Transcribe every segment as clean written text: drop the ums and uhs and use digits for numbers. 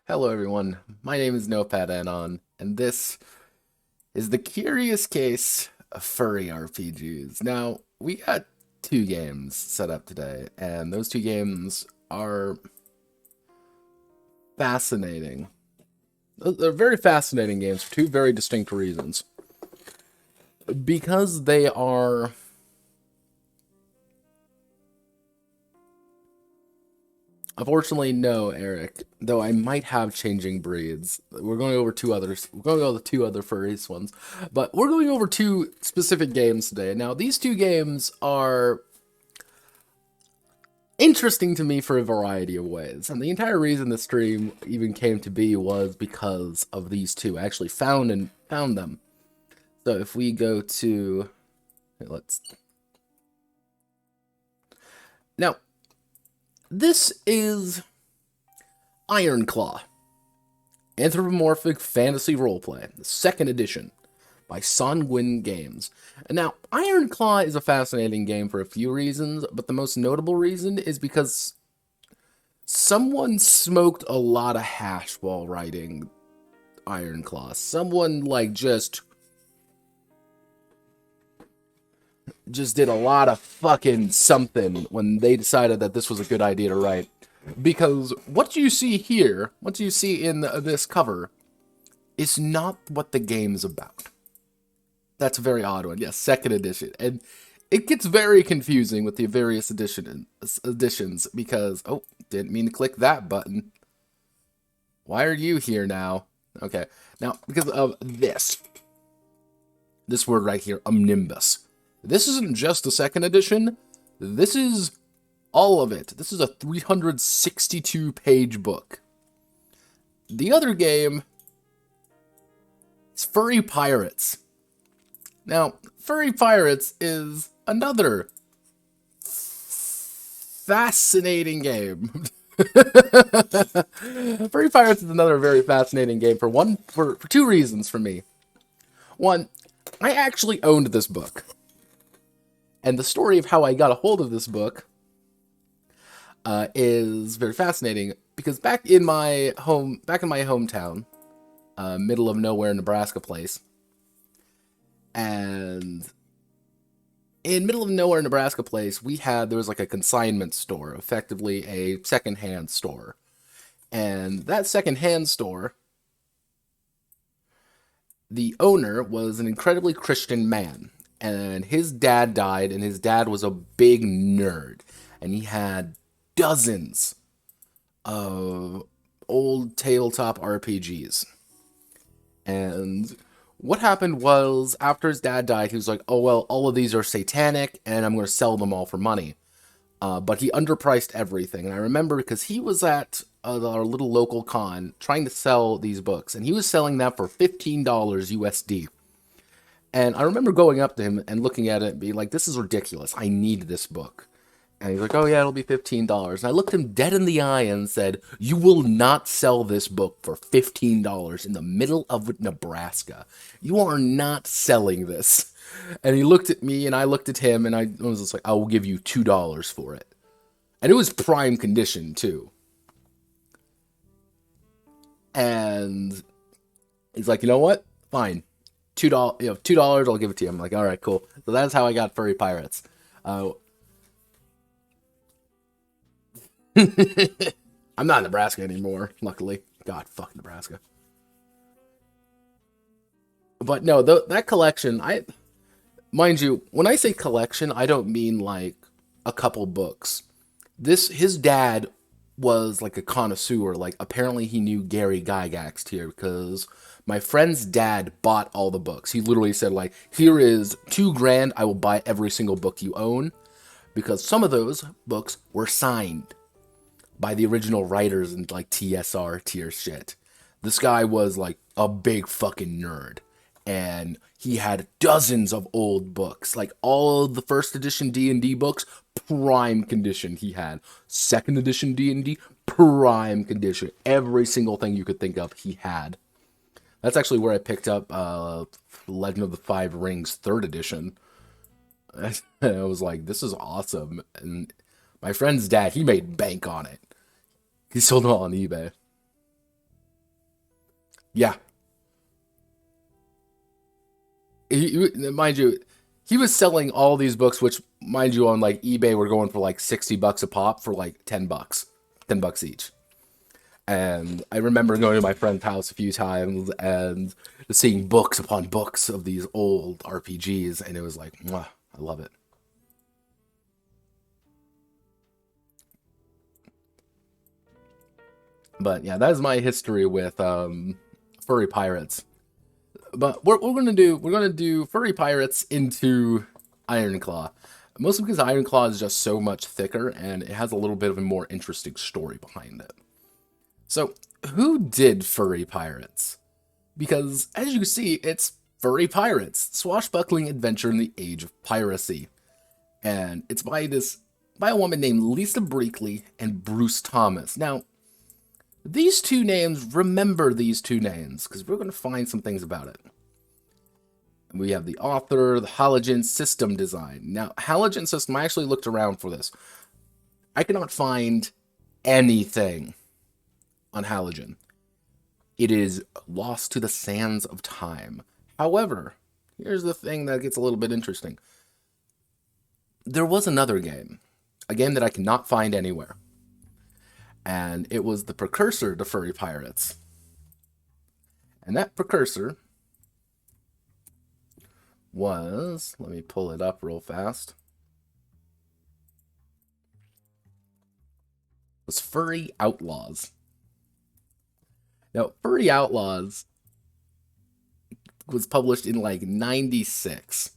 Hello everyone, my name is Notepad Addresses, and this is the curious case of furry RPGs. Now, we got two games set up today, and those two games are fascinating. They're very fascinating games for two very distinct reasons. Because they are... Unfortunately, no, Eric. Though I might have changing breeds. We're going over two others. We're going over the two other furries ones, but we're going over two specific games today. Now, these two games are interesting to me for a variety of ways, and the entire reason the stream even came to be was because of these two. I actually found them. So if we go to, let's now. This is Ironclaw, Anthropomorphic Fantasy Roleplay, the second edition, by Sanguine Games. And now, Ironclaw is a fascinating game for a few reasons, but the most notable reason is because someone smoked a lot of hash while writing Ironclaw. Someone, like, just did a lot of fucking something when they decided that this was a good idea to write. Because what you see here, what you see in this cover, is not what the game's about. That's a very odd one. Yes, second edition. And it gets very confusing with the various editions because, oh, didn't mean to click that button. Why are you here now? Okay, now, because of this word right here, omnibus. This isn't just a second edition. This is all of it. This is a 362-page book. The other game is Furry Pirates. Now, Furry Pirates is another fascinating game. Furry Pirates is another very fascinating game for two reasons for me. One, I actually owned this book. And the story of how I got a hold of this book is very fascinating because back in my hometown, middle of nowhere, Nebraska place, and in middle of nowhere, Nebraska place, there was like a consignment store, effectively a secondhand store, and that secondhand store, the owner was an incredibly Christian man. And his dad died, and his dad was a big nerd. And he had dozens of old tabletop RPGs. And what happened was, after his dad died, he was like, oh, well, all of these are satanic, and I'm going to sell them all for money. But he underpriced everything. And I remember because he was at our little local con trying to sell these books. And he was selling them for $15 USD. And I remember going up to him and looking at it and being like, this is ridiculous. I need this book. And he's like, oh yeah, it'll be $15. And I looked him dead in the eye and said, you will not sell this book for $15 in the middle of Nebraska. You are not selling this. And he looked at me and I looked at him and I was just like, I will give you $2 for it. And it was prime condition too. And he's like, you know what? Fine. $2, I'll give it to you. I'm like, all right, cool. So that's how I got Furry Pirates. I'm not in Nebraska anymore, luckily. God, fuck Nebraska. But no, that collection, mind you, when I say collection, I don't mean like a couple books. His dad was like a connoisseur. Like, apparently he knew Gary Gygax here because my friend's dad bought all the books. He literally said, like, here is $2,000. I will buy every single book you own. Because some of those books were signed by the original writers and, like, TSR tier shit. This guy was, like, a big fucking nerd. And he had dozens of old books. Like, all of the first edition D&D books, prime condition he had. Second edition D&D, prime condition. Every single thing you could think of, he had. That's actually where I picked up Legend of the Five Rings 3rd edition. And I was like, this is awesome. And my friend's dad, he made bank on it. He sold them all on eBay. Yeah. Mind you, he was selling all these books, which, mind you, on like eBay were going for like $60 a pop for like $10, $10 each. And I remember going to my friend's house a few times and just seeing books upon books of these old RPGs, and it was like, mwah, I love it. But yeah, that is my history with furry pirates. But we're gonna do furry pirates into Ironclaw, mostly because Ironclaw is just so much thicker and it has a little bit of a more interesting story behind it. So, who did furry pirates? Because as you see, it's furry pirates, swashbuckling adventure in the age of piracy, and it's by a woman named Lisa Breakley and Bruce Thomas. Now, these two names, remember these two names, because we're going to find some things about it. We have the author, the halogen system design. Now, halogen system, I actually looked around for this. I cannot find anything on halogen. It is lost to the sands of time. However, here's the thing that gets a little bit interesting. There was another game, a game that I cannot find anywhere. And it was the precursor to Furry Pirates. And that precursor was, let me pull it up real fast, was Furry Outlaws. Now, Furry Outlaws was published in like 96.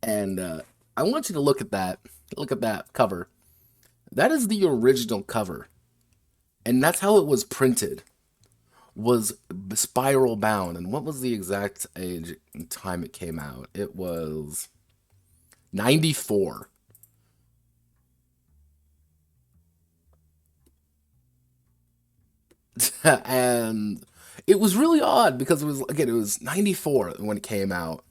And I want you to look at that cover. That is the original cover. And that's how it was printed. Was spiral bound. And what was the exact age and time it came out? It was 94. And it was really odd because it was 94 when it came out.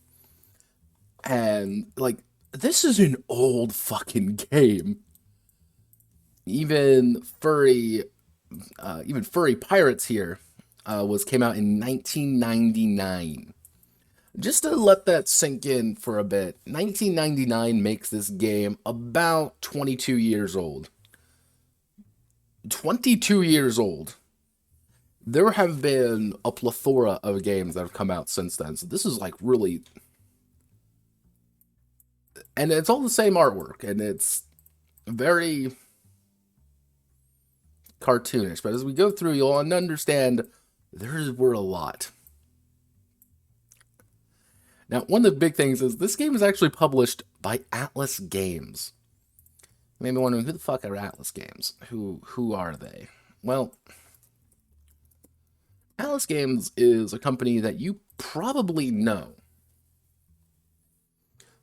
And like, this is an old fucking game. Even Furry Pirates here came out in 1999. Just to let that sink in for a bit, 1999 makes this game about 22 years old. 22 years old. There have been a plethora of games that have come out since then, so this is like really... And it's all the same artwork, and it's very cartoonish, but as we go through, you'll understand there were a lot. Now, one of the big things is this game is actually published by Atlas Games. You may be wondering, who the fuck are Atlas Games? Who are they? Well, Atlas Games is a company that you probably know.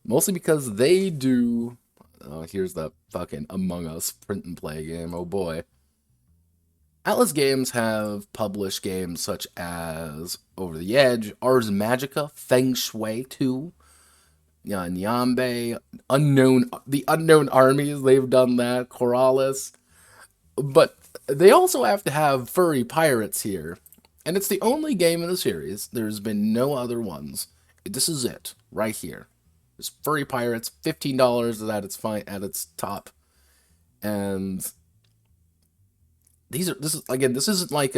Mostly because they do... Oh, here's the fucking Among Us print and play game. Oh boy. Atlas Games have published games such as Over the Edge, Ars Magica, Feng Shui 2, Nyambe, the Unknown Armies, they've done that, Corrales. But they also have to have Furry Pirates here. And it's the only game in the series. There's been no other ones. This is it, right here. There's Furry Pirates, $15 is at its top. And this isn't like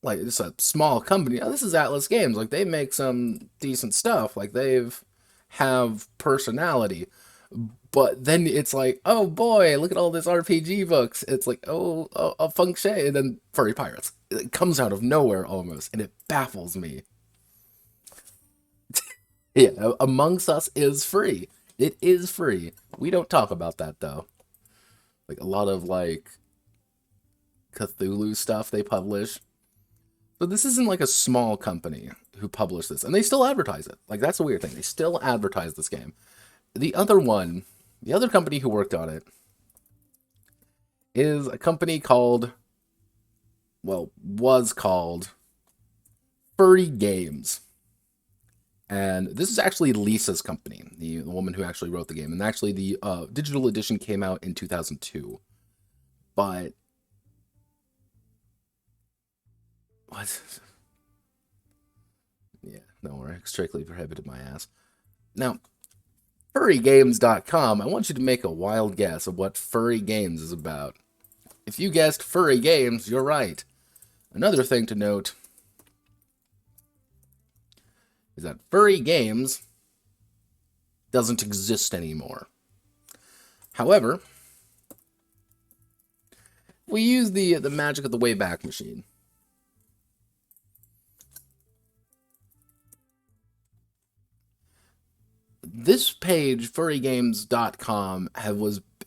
it's a small company. Now, this is Atlas Games. Like, they make some decent stuff. Like, have personality. But then it's like, oh boy, look at all this RPG books. It's like, a Feng Shui, and then Furry Pirates. It comes out of nowhere almost, and it baffles me. Yeah, Amongst Us is free. It is free. We don't talk about that though. Like a lot of like Cthulhu stuff they publish. But this isn't like a small company who published this, and they still advertise it. Like, that's a weird thing. They still advertise this game. The other company who worked on it is a company was called Furry Games. And this is actually Lisa's company, the woman who actually wrote the game. And actually, the digital edition came out in 2002. But What? Yeah, don't worry. Strictly prohibited my ass. Now, furrygames.com, I want you to make a wild guess of what Furry Games is about. If you guessed Furry Games, you're right. Another thing to note is that Furry Games doesn't exist anymore. However, we use the magic of the Wayback Machine. This page, furrygames.com,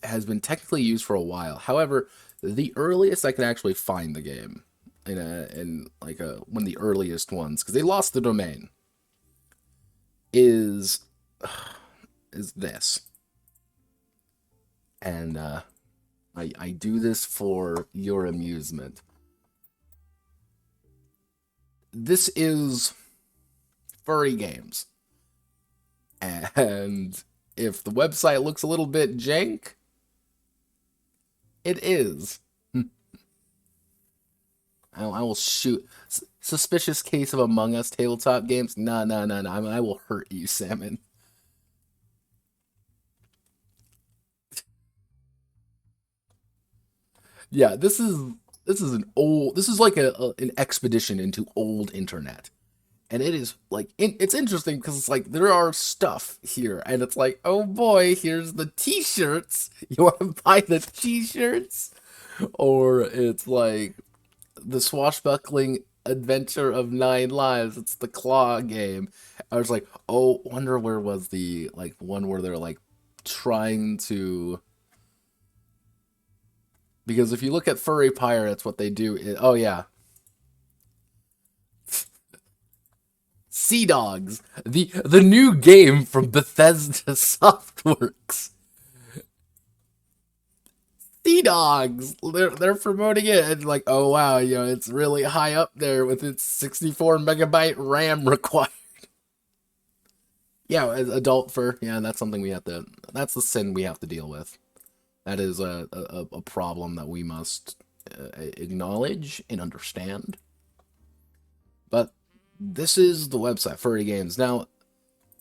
has been technically used for a while. However, the earliest I could actually find the game in one of the earliest ones, because they lost the domain, is this. And I do this for your amusement. This is Furry Games. And if the website looks a little bit jank, it is. I will shoot. Suspicious case of Among Us tabletop games? No. I will hurt you, Salmon. Yeah, this is like an expedition into old internet. And it is like it's interesting because it's like there are stuff here, and it's like, oh boy, here's the T-shirts. You want to buy the T-shirts, or it's like the swashbuckling adventure of 9 lives. It's the Claw game. I was like, oh, wonder where was the like one where they're like trying to. Because if you look at Furry Pirates, what they do is, oh yeah, Sea Dogs, the new game from Bethesda Softworks. Sea Dogs, they're promoting it and like, oh wow, it's really high up there with its 64 megabyte RAM required. Yeah, adult fur. Yeah, that's something we have to. That's the sin we have to deal with. That is a problem that we must acknowledge and understand. But this is the website, Furry Games. Now,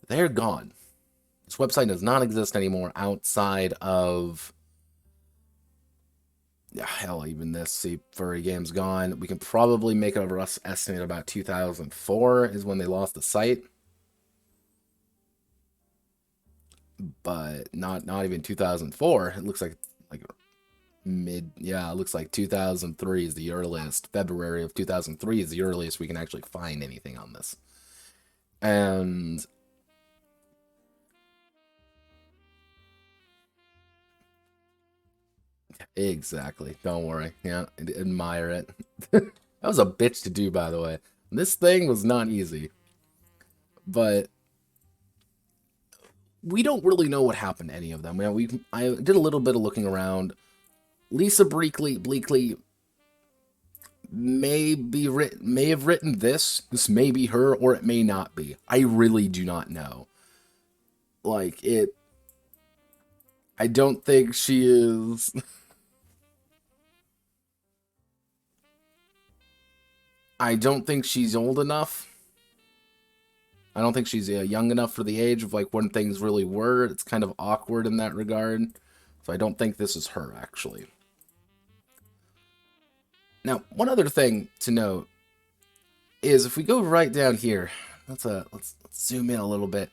they're gone. This website does not exist anymore outside of... Yeah, hell, even this. See, Furry Games gone. We can probably make a rough estimate about 2004 is when they lost the site. But not even 2004. It looks like it looks like 2003 is the earliest. February of 2003 is the earliest we can actually find anything on this. And exactly. Don't worry. Yeah, admire it. That was a bitch to do, by the way. This thing was not easy. But we don't really know what happened to any of them. I did a little bit of looking around. Lisa Bleakley may have written this. This may be her, or it may not be. I really do not know. Like, I don't think she is... I don't think she's old enough. I don't think she's young enough for the age of like when things really were. It's kind of awkward in that regard. So I don't think this is her, actually. Now, one other thing to note is if we go right down here, let's zoom in a little bit.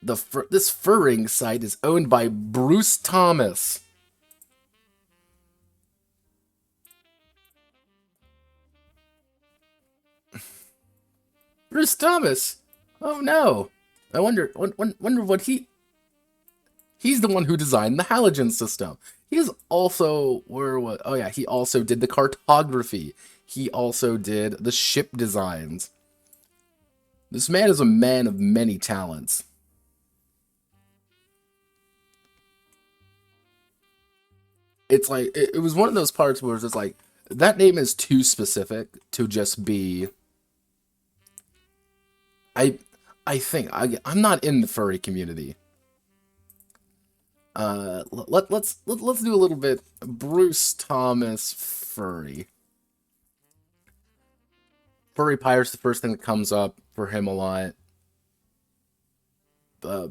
This furring site is owned by Bruce Thomas. Bruce Thomas. Oh no. I wonder what he's the one who designed the halogen system. He's also oh yeah, he also did the cartography. He also did the ship designs. This man is a man of many talents. It's like it was one of those parts where it's just like that name is too specific to just be I think I'm not in the furry community. Let's do a little bit Bruce Thomas furry. Furry Pirate's the first thing that comes up for him a lot.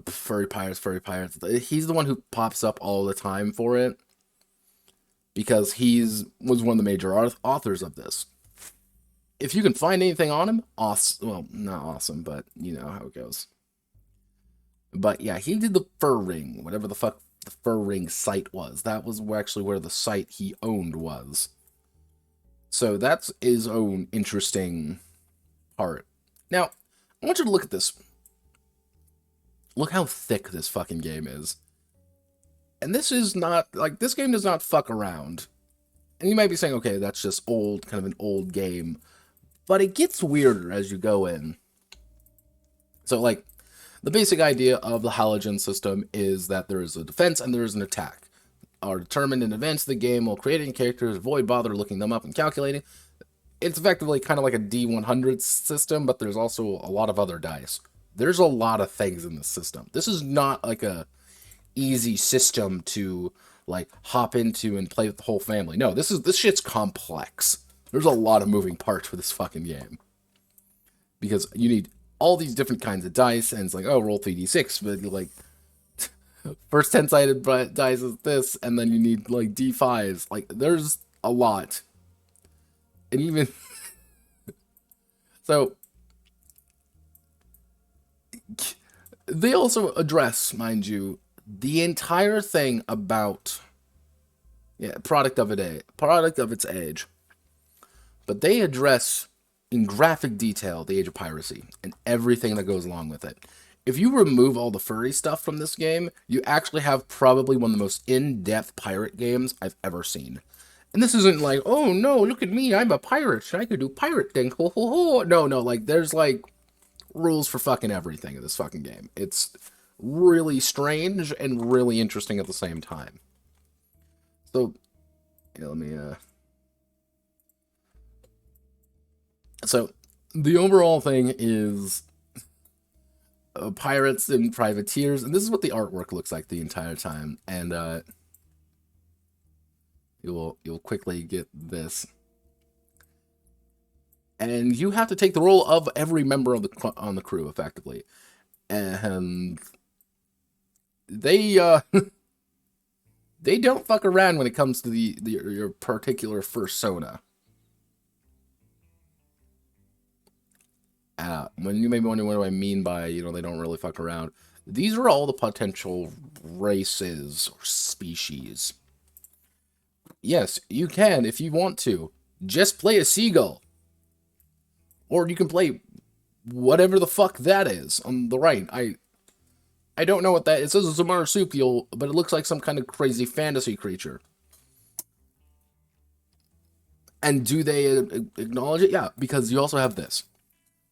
Furry Pirates, Furry Pirates. He's the one who pops up all the time for it because was one of the major authors of this. If you can find anything on him, awesome. Well, not awesome, but you know how it goes. But yeah, he did the Fur Ring, whatever the fuck the Fur Ring site was. That was actually where the site he owned was. So that's his own interesting part. Now, I want you to look at this. Look how thick this fucking game is. And this is not, like, this game does not fuck around. And you might be saying, okay, that's just old, kind of an old game. But it gets weirder as you go in. So, like, the basic idea of the halogen system is that there is a defense and there is an attack. Are determined in advance of the game while creating characters, avoid bother looking them up and calculating. It's effectively kind of like a D100 system, but there's also a lot of other dice. There's a lot of things in the system. This is not like a easy system to like hop into and play with the whole family. No, this shit's complex. There's a lot of moving parts for this fucking game. Because you need all these different kinds of dice, and it's like, oh, roll 3d6, but you're like, first 10-sided dice is this, and then you need like d5s. Like, there's a lot. And even so, they also address, mind you, the entire thing about product of its age. But they address in graphic detail the age of piracy and everything that goes along with it. If you remove all the furry stuff from this game, you actually have probably one of the most in-depth pirate games I've ever seen. And this isn't like, oh no, look at me, I'm a pirate, I could do pirate things, ho ho ho. No, like, there's like rules for fucking everything in this fucking game. It's really strange and really interesting at the same time. So, let me, So, the overall thing is pirates and privateers, and this is what the artwork looks like the entire time, and you'll quickly get this. And you have to take the role of every member of on the crew, effectively. And they they don't fuck around when it comes to your particular Fursona. When you may be wondering what do I mean by, they don't really fuck around. These are all the potential races or species. Yes, you can if you want to. Just play a seagull. Or you can play whatever the fuck that is on the right. I don't know what that is. It says it's a marsupial, but it looks like some kind of crazy fantasy creature. And do they acknowledge it? Yeah, because you also have this.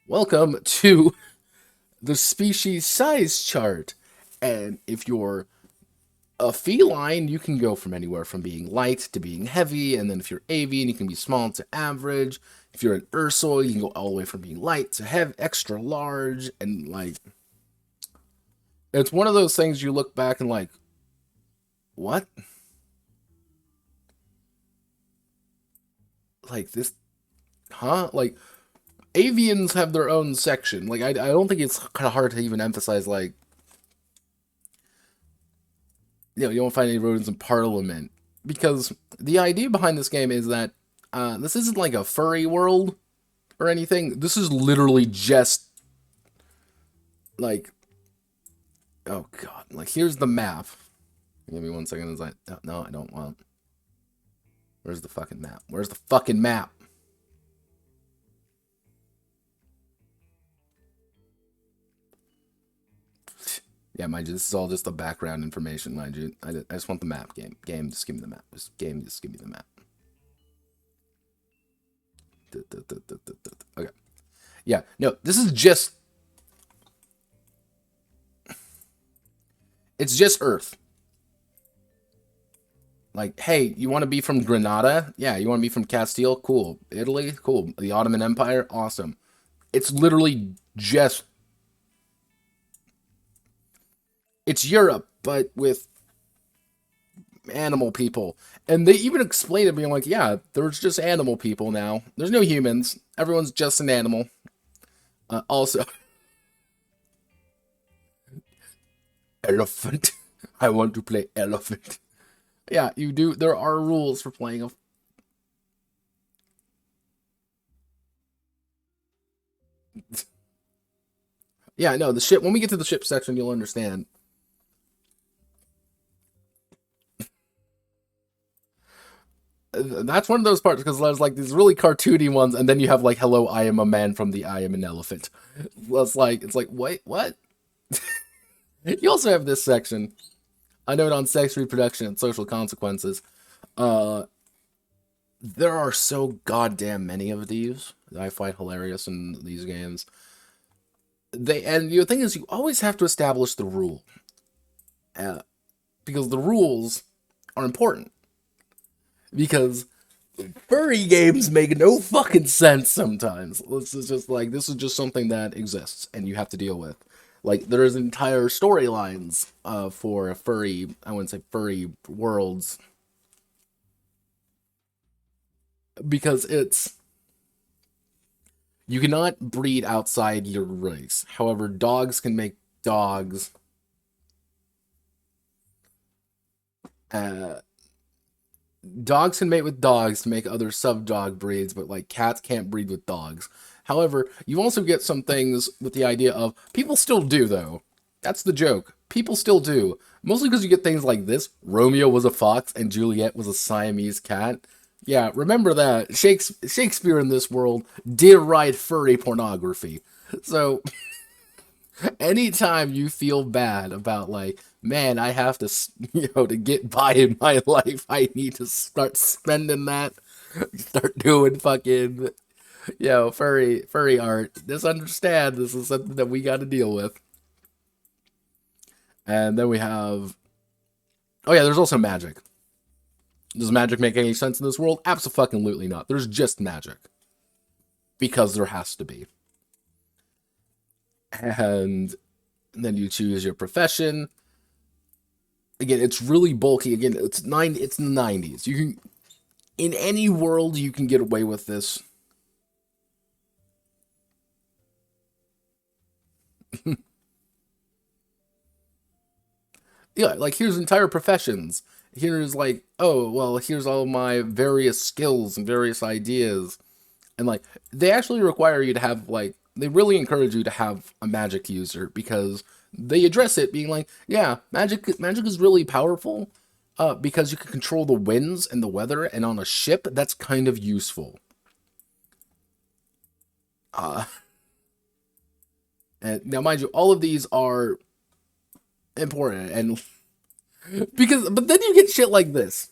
Welcome to the species size chart. And if you're a feline, you can go from anywhere from being light to being heavy. And then if you're avian, you can be small to average. If you're an ursoil, you can go all the way from being light to heavy, extra large. And like, it's one of those things you look back and like, what? Like this, huh? Like, avians have their own section. Like, I don't think it's kind of hard to even emphasize, like, you won't find any rodents in Parliament. Because the idea behind this game is that this isn't like a furry world or anything. This is literally just, like, oh god. Like, here's the map. Give me 1 second. It's like, no, I don't want. Where's the fucking map? Where's the fucking map? Yeah, mind you, this is all just the background information, mind you. I just want the map, game. Game, just give me the map. Just give me the map. Okay. Yeah, no, this is just... It's just Earth. Like, hey, you want to be from Granada? Yeah, you want to be from Castile? Cool. Italy? Cool. The Ottoman Empire? Awesome. It's literally just... It's Europe, but with animal people. And they even explain it being like, yeah, there's just animal people now. There's no humans. Everyone's just an animal. Also, elephant. I want to play elephant. Yeah, you do. There are rules for playing a. Yeah, no, the ship. When we get to the ship section, you'll understand. That's one of those parts because there's like these really cartoony ones, and then you have like, "Hello, I am a man from the I am an elephant." It's like, wait, what? You also have this section, a note on sex, reproduction, and social consequences. Uh, there are so goddamn many of these that I find hilarious in these games. And the thing is, you always have to establish the rule, uh, because the rules are important. Because furry games make no fucking sense sometimes. This is just something that exists and you have to deal with. Like there's entire storylines for furry, I wouldn't say furry worlds, because it's you cannot breed outside your race. However, dogs can make dogs. Uh, Dogs can mate with dogs to make other sub-dog breeds, but like cats can't breed with dogs. However, you also get some things with the idea of people still do though. That's the joke. People still do. Mostly because you get things like this. Romeo was a fox and Juliet was a Siamese cat. Yeah, remember that. Shakespeare in this world did write furry pornography. So anytime you feel bad about like, man, I have to, to get by in my life, I need to start spending that, start doing fucking, furry art. Just understand this is something that we got to deal with. And then we have, oh yeah, there's also magic. Does magic make any sense in this world? Absolutely not. There's just magic. Because there has to be. And then you choose your profession. Again, it's really bulky. Again, it's in the 90s. You can in any world you can get away with this. Yeah, like here's entire professions. Here's like, oh, well, here's all my various skills and various ideas. And like they actually require you to have like they really encourage you to have a magic user because they address it being like, yeah, magic is really powerful because you can control the winds and the weather, and on a ship that's kind of useful. Uh and now mind you, all of these are important and but then you get shit like this.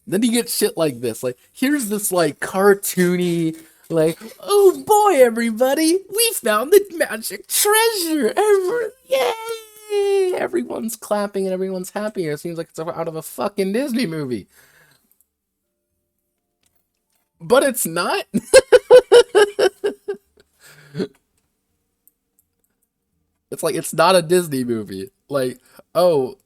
Then you get shit like this. Like, here's this, like, cartoony, like, oh boy, everybody, we found the magic treasure. Yay! Everyone's clapping and everyone's happy. It seems like it's out of a fucking Disney movie. But it's not. It's like, it's not a Disney movie. Like, oh,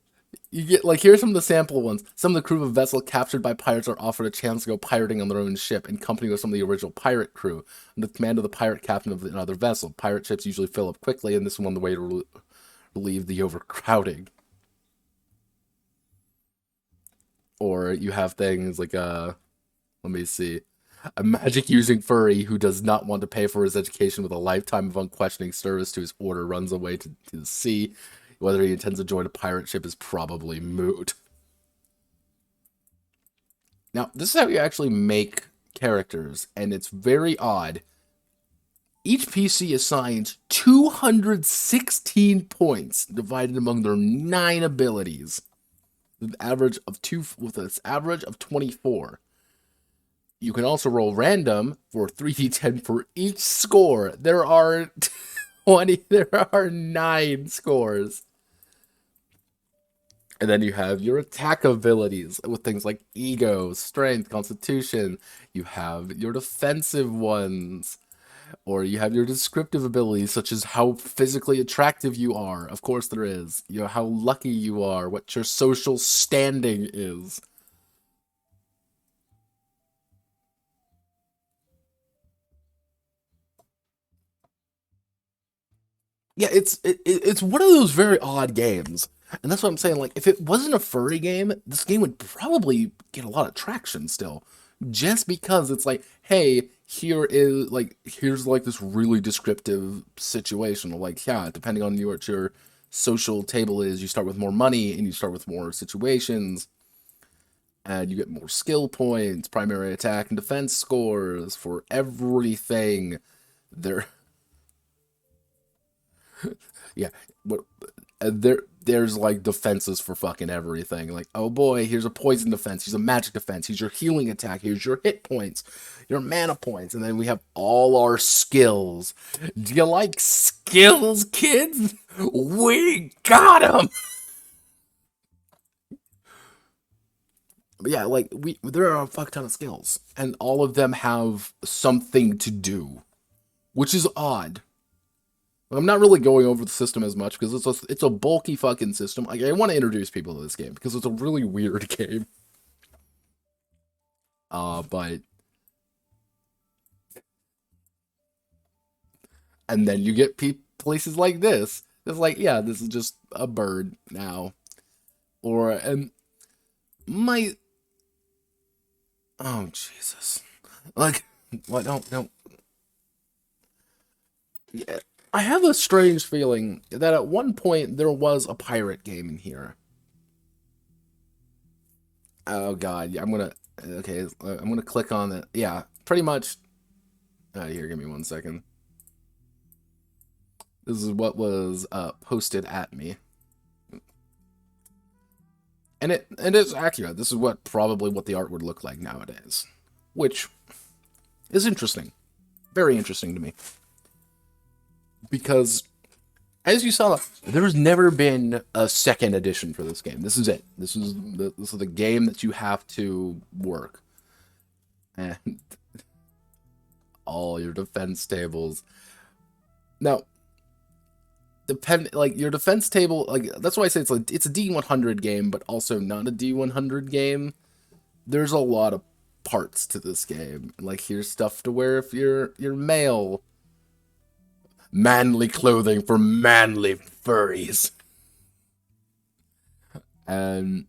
you get like here's some of the sample ones. Some of the crew of a vessel captured by pirates are offered a chance to go pirating on their own ship in company with some of the original pirate crew, under the command of the pirate captain of another vessel. Pirate ships usually fill up quickly, and this is one of the way to relieve the overcrowding. Or you have things like let me see. A magic using furry who does not want to pay for his education with a lifetime of unquestioning service to his order runs away to the sea. Whether he intends to join a pirate ship is probably moot. Now, this is how you actually make characters, and it's very odd. Each PC assigns 216 points divided among their 9 abilities, with an average of 24. You can also roll random for 3d10 for each score. There are 20. There are 9 scores. And then you have your attack abilities with things like ego, strength, constitution. You have your defensive ones. Or you have your descriptive abilities, such as how physically attractive you are. Of course there is. You know, how lucky you are, what your social standing is. Yeah, it's one of those very odd games. And that's what I'm saying. Like, if it wasn't a furry game, this game would probably get a lot of traction still. Just because it's like, hey, here's like this really descriptive situation. Like, yeah, depending on what your social table is, you start with more money and you start with more situations, and you get more skill points, primary attack and defense scores for everything. There, yeah, what there's like defenses for fucking everything. Like, oh boy, here's a poison defense, here's a magic defense, here's your healing attack, here's your hit points, your mana points, and then we have all our skills. Do you like skills, kids? We got them. But yeah, like there are a fuck ton of skills, and all of them have something to do, which is odd. I'm not really going over the system as much because it's a bulky fucking system. Like, I want to introduce people to this game because it's a really weird game. But and then you get places like this. It's like, yeah, this is just a bird now, or and my oh Jesus, like what? Don't. Yeah, I have a strange feeling that at one point there was a pirate game in here. Oh God, I'm gonna okay. I'm gonna click on it. Yeah, pretty much. Here, give me 1 second. This is what was posted at me, and it is accurate. This is probably what the art would look like nowadays, which is interesting, very interesting to me, because as you saw, there's never been a second edition for this game. This is it. This is the game that you have to work, and all your defense tables. Now, like your defense table, like that's why I say it's a D100 game, but also not a D100 game. There's a lot of parts to this game. Like, here's stuff to wear if you're male. Manly clothing for manly furries. And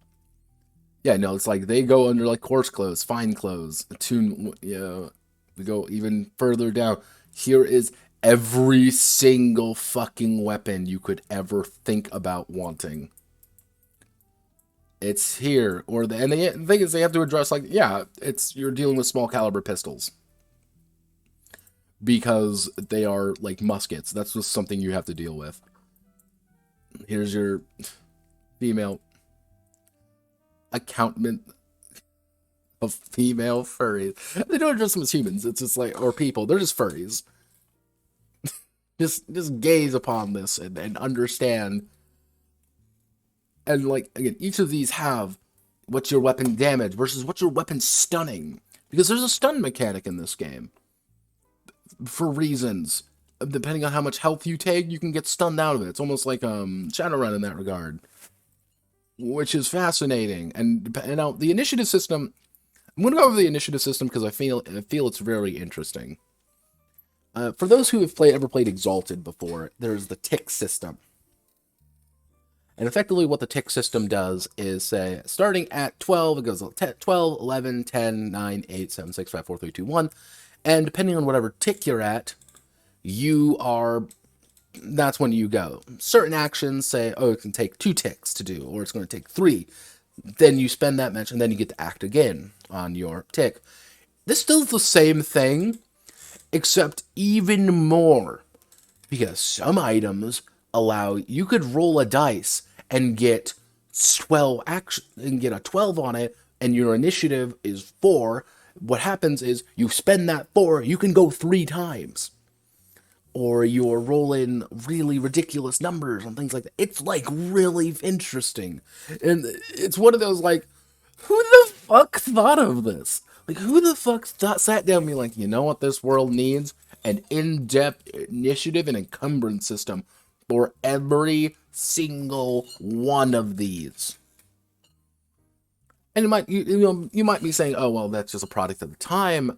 yeah, no, it's like they go under like coarse clothes, fine clothes, tune. You know, we go even further down. Here is every single fucking weapon you could ever think about wanting. It's here, and the thing is, they have to address, like, yeah, you're dealing with small caliber pistols because they are like muskets. That's just something you have to deal with. Here's your female accountment of female furries. They don't address them as humans. It's just like, or people. They're just furries. Just gaze upon this and understand. And like, again, each of these have what's your weapon damage versus what's your weapon stunning, because there's a stun mechanic in this game for reasons. Depending on how much health you take, you can get stunned out of it. It's almost like Shadowrun in that regard, which is fascinating. And now the initiative system, I'm going to go over the initiative system because I feel it's very interesting. For those who have ever played Exalted before, there's the tick system. And effectively what the tick system does is say, starting at 12, it goes 12, 11, 10, 9, 8, 7, 6, 5, 4, 3, 2, 1. And depending on whatever tick you're at, that's when you go. Certain actions say, oh, it can take 2 ticks to do, or it's going to take 3. Then you spend that much, and then you get to act again on your tick. This does the same thing, except even more, because some items allow, you could roll a dice and get 12 action, and get a 12 on it, and your initiative is 4. What happens is you spend that 4, you can go 3 times. Or you're rolling really ridiculous numbers and things like that. It's like really interesting. And it's one of those, like, who the fuck thought of this? Like, who the fuck sat down and be like, you know what this world needs? an in-depth initiative and encumbrance system for every single one of these. And you might be saying, oh, well, that's just a product of the time,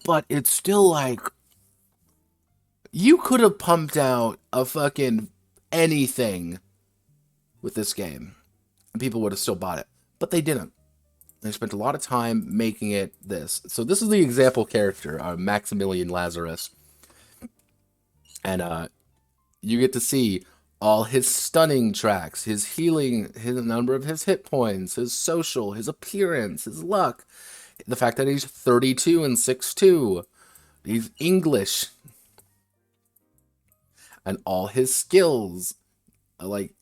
but it's still like, you could have pumped out a fucking anything with this game, and people would have still bought it, but they didn't. They spent a lot of time making it this. So this is the example character, Maximilian Lazarus, and you get to see all his stunning tracks, his healing, his number of his hit points, his social, his appearance, his luck, the fact that he's 32 and 6'2", he's English, and all his skills, like,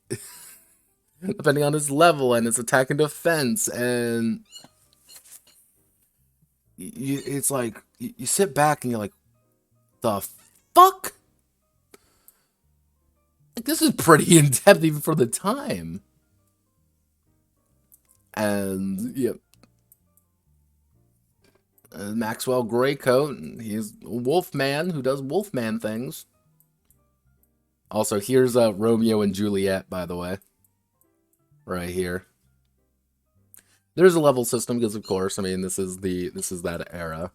depending on his level and his attack and defense, and it's like, you sit back and you're like, the fuck? Like, this is pretty in-depth even for the time. And, yeah. Maxwell Greycoat, he's a wolfman who does wolfman things. Also, here's Romeo and Juliet, by the way. Right here. There's a level system, because of course, I mean, this is that era.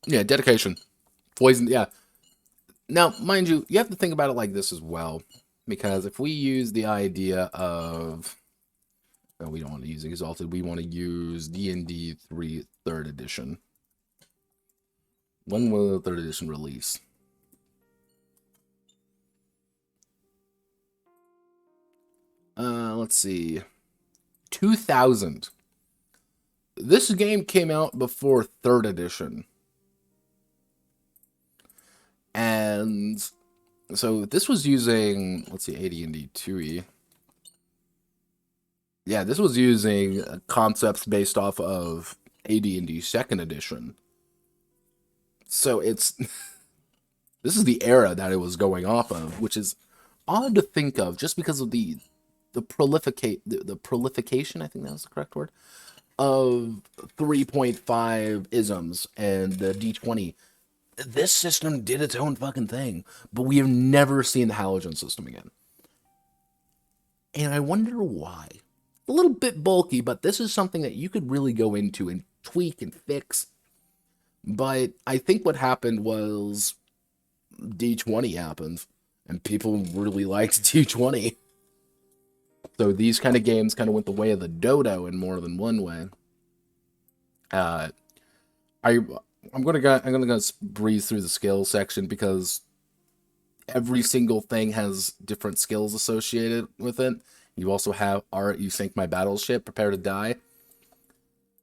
Yeah, dedication. Poison, yeah. Now, mind you, you have to think about it like this as well. Because if we use the idea of... Oh, we don't want to use Exalted. We want to use D&D 3 3rd edition. When will the 3rd edition release? Let's see. 2000. This game came out before 3rd edition. And so this was using, let's see, AD&D 2E. Yeah, this was using concepts based off of AD&D 2nd edition. So it's this is the era that it was going off of, which is odd to think of just because of the prolification, I think that was the correct word, of 3.5 isms and the D20. This system did its own fucking thing, but we have never seen the halogen system again. And I wonder why. A little bit bulky, but this is something that you could really go into and tweak and fix. But I think what happened was D20 happened, and people really liked D20. So these kind of games kind of went the way of the dodo in more than one way. I'm gonna breeze through the skills section because every single thing has different skills associated with it. You also have art. You sink my battleship. Prepare to die.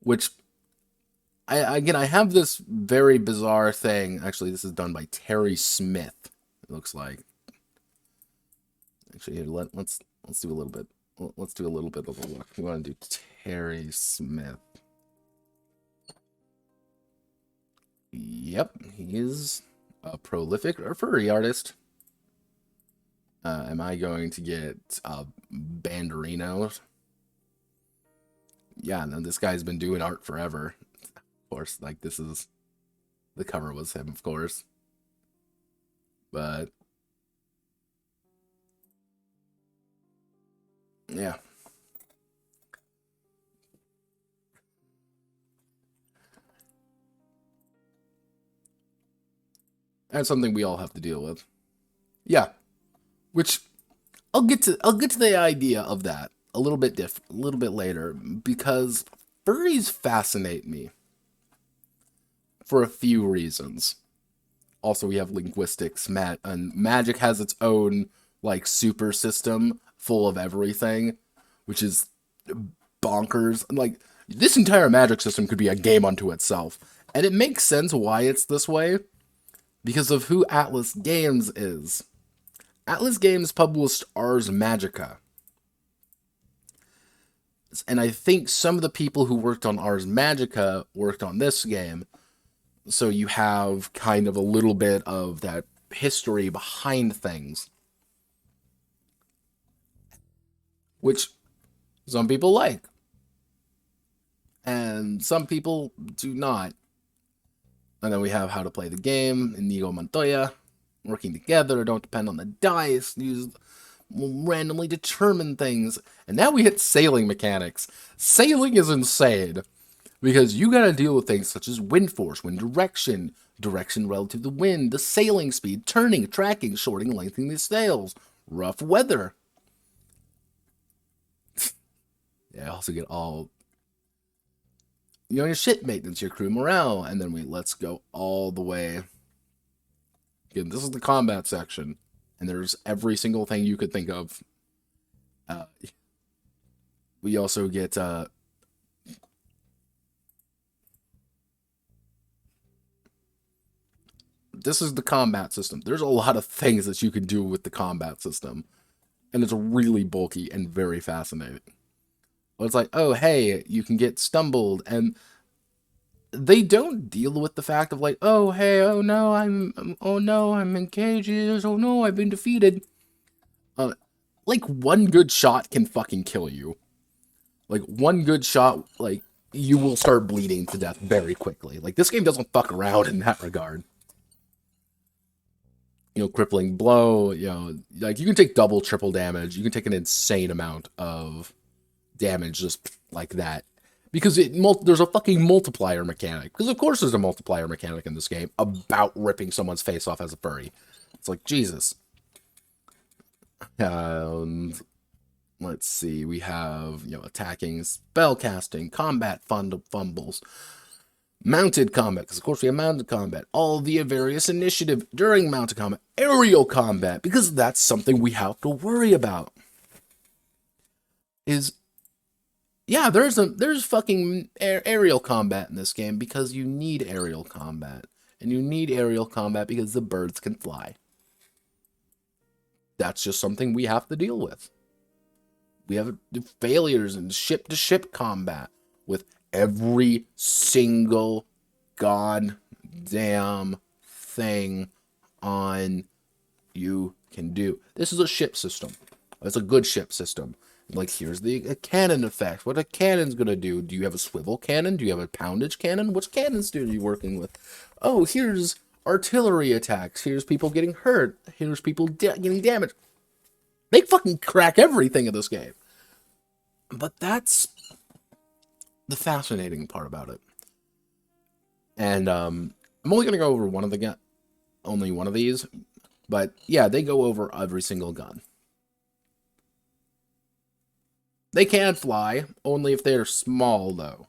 Which I have this very bizarre thing. Actually, this is done by Terry Smith. It looks like. Actually, here, let's do a little bit. Let's do a little bit of a look. We want to do Terry Smith. Yep, he is a prolific furry artist. Am I going to get Banderino? Yeah, no, this guy's been doing art forever. Of course, like this is the cover was him, of course. But yeah. That's something we all have to deal with. Yeah. Which I'll get to the idea of that a little bit later, because furries fascinate me for a few reasons. Also, we have linguistics, and magic has its own like super system full of everything, which is bonkers. Like this entire magic system could be a game unto itself, and it makes sense why it's this way because of who Atlas Games is. Atlas Games published Ars Magica. And I think some of the people who worked on Ars Magica worked on this game. So you have kind of a little bit of that history behind things. Which some people like. and some people do not. And then we have how to play the game, Inigo Montoya, working together, don't depend on the dice, use randomly determine things. And now we hit sailing mechanics. Sailing is insane, because you gotta deal with things such as wind force, wind direction, direction relative to the wind, the sailing speed, turning, tracking, shorting, lengthening the sails, rough weather. Yeah, I also get all, your ship maintenance, your crew morale, and then let's go all the way. Again, this is the combat section, and there's every single thing you could think of. We also get this is the combat system. There's a lot of things that you can do with the combat system, and it's really bulky and very fascinating. But it's like, oh, hey, you can get stumbled, and they don't deal with the fact of like, oh, hey, oh no, I'm in cages, oh no, I've been defeated. Like, one good shot can fucking kill you. Like, one good shot, like, you will start bleeding to death very quickly. Like, this game doesn't fuck around in that regard. Crippling blow, like, you can take double, triple damage. You can take an insane amount of damage just like that. Because there's a fucking multiplier mechanic. Because of course there's a multiplier mechanic in this game about ripping someone's face off as a furry. It's like, Jesus. Let's see, we have, attacking, spell casting, combat fumbles, mounted combat, because of course we have mounted combat, all the various initiative during mounted combat, aerial combat, because that's something we have to worry about. Yeah, there's fucking aerial combat in this game, because you need aerial combat. And you need aerial combat because the birds can fly. That's just something we have to deal with. We have failures in ship-to-ship combat with every single goddamn thing on you can do. This is a ship system. It's a good ship system. Like, here's the cannon effect. What a cannon's gonna do. Do you have a swivel cannon? Do you have a poundage cannon? Which cannons are you working with? Oh, here's artillery attacks. Here's people getting hurt. Here's people getting damaged. They fucking crack everything in this game. But that's the fascinating part about it. And I'm only gonna go over only one of these. But yeah, they go over every single gun. They can fly, only if they're small, though,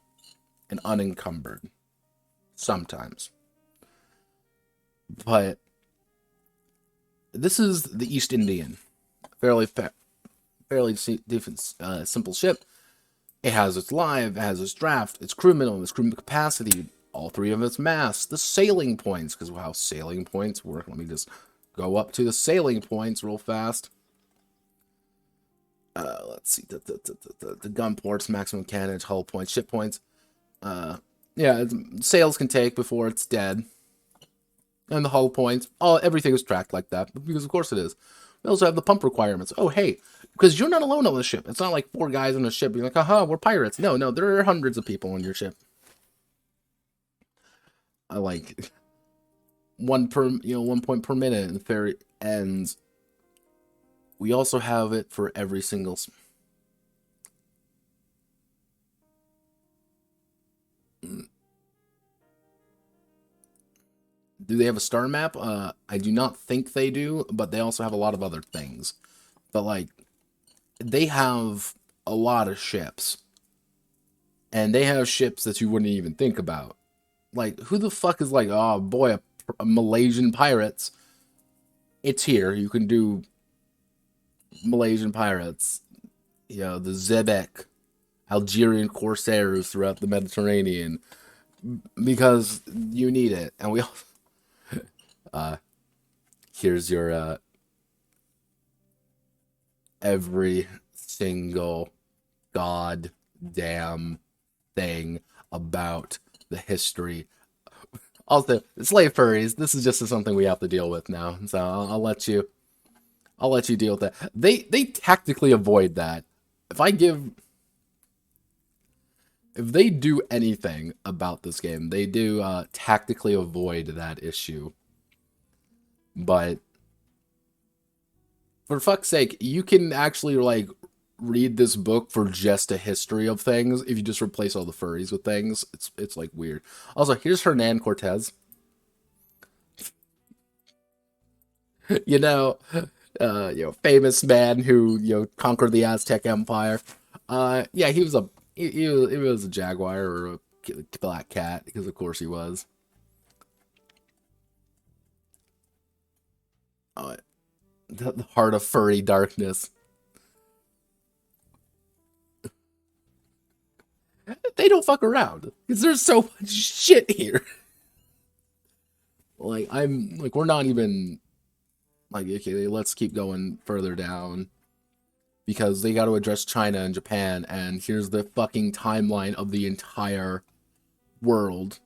and unencumbered. Sometimes. But this is the East Indian. Fairly simple ship. It has its live, it has its draft, its crew minimum, its crew capacity, all three of its masts, the sailing points, because how sailing points work. Let me just go up to the sailing points real fast. Let's see, the gun ports, maximum cannonage, hull points, ship points. Yeah, sails can take before it's dead. And the hull points, everything is tracked like that, because of course it is. We also have the pump requirements. Oh, hey, because you're not alone on the ship. It's not like 4 guys on a ship being like, aha, we're pirates. No, there are hundreds of people on your ship. I like 1 point per minute, and the ferry ends. We also have it for every single. Do they have a star map? I do not think they do, but they also have a lot of other things. But, like, they have a lot of ships. And they have ships that you wouldn't even think about. Like, who the fuck is like, oh boy, a Malaysian pirates? It's here. You can do Malaysian pirates. The Zebek, Algerian corsairs throughout the Mediterranean. Because you need it. And we also... here's your every single goddamn thing about the history. Also, slave furries. This is just something we have to deal with now. So I'll let you deal with that. They tactically avoid that. If I give If they do anything about this game, they do tactically avoid that issue. But for fuck's sake, you can actually like read this book for just a history of things. If you just replace all the furries with things, it's like weird. Also, here's Hernan Cortez. you know, famous man who conquered the Aztec Empire. Yeah, he was a jaguar or a black cat because of course he was. Uh, the heart of furry darkness. They don't fuck around because there's so much shit here. Like I'm like we're not even like okay, let's keep going further down because they got to address China and Japan, and here's the fucking timeline of the entire world.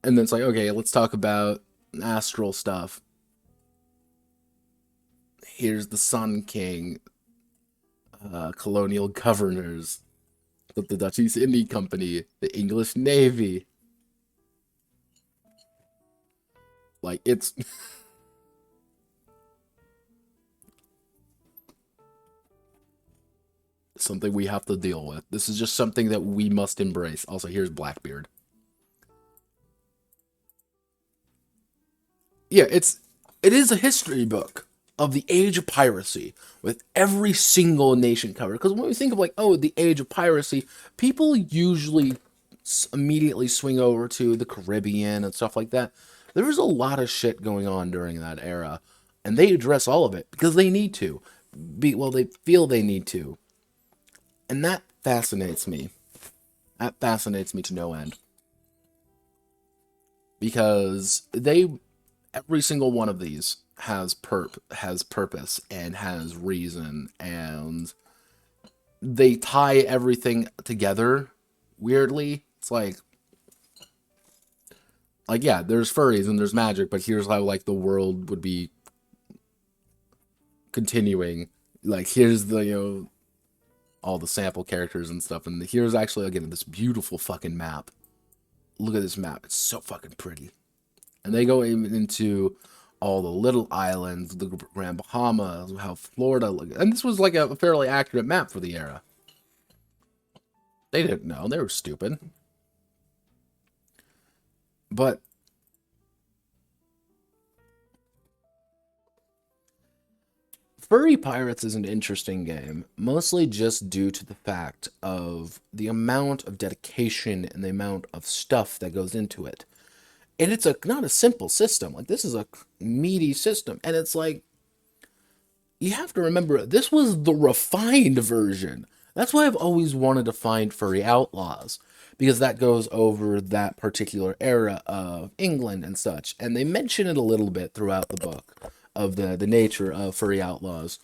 And then it's like, okay, let's talk about astral stuff. Here's the Sun King, colonial governors, the Dutch East India Company, the English Navy. Like, it's something we have to deal with. This is just something that we must embrace. Also, here's Blackbeard. Yeah, it is a history book of the age of piracy with every single nation covered. Because when we think of like, oh, the age of piracy, people usually immediately swing over to the Caribbean and stuff like that. There was a lot of shit going on during that era, and they address all of it because they need to. Well, they feel they need to, and that fascinates me. That fascinates me to no end because they every single one of these has purpose and has reason, and they tie everything together weirdly. It's like yeah, there's furries and there's magic, but here's how like the world would be continuing. Like here's the all the sample characters and stuff, and here's actually again this beautiful fucking map. Look at this map; it's so fucking pretty. And they go into all the little islands, the Grand Bahamas, how Florida looked. And this was like a fairly accurate map for the era. They didn't know. They were stupid. But Furry Pirates is an interesting game, mostly just due to the fact of the amount of dedication and the amount of stuff that goes into it. And it's not a simple system. Like this is a meaty system, and it's like you have to remember this was the refined version. That's why I've always wanted to find Furry Outlaws because that goes over that particular era of England and such, and they mention it a little bit throughout the book of the nature of Furry Outlaws.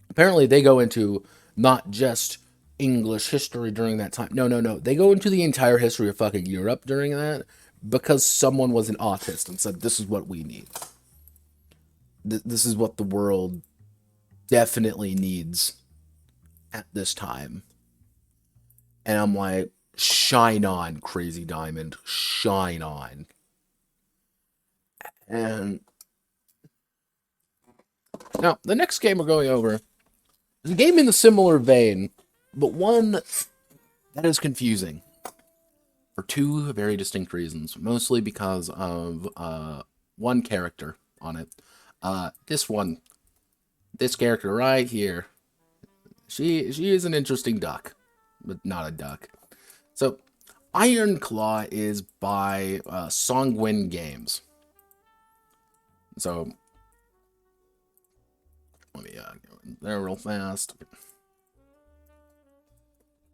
Apparently, they go into not just English history during that time. No, no, no. They go into the entire history of fucking Europe during that because someone was an autist and said, this is what we need. This is what the world definitely needs at this time. And I'm like, shine on, Crazy Diamond. Shine on. And now, the next game we're going over is a game in a similar vein, but one that is confusing for two very distinct reasons. Mostly because of one character on it. This character right here. She is an interesting duck, but not a duck. So, Ironclaw is by Sanguine Games. So, let me go in there real fast.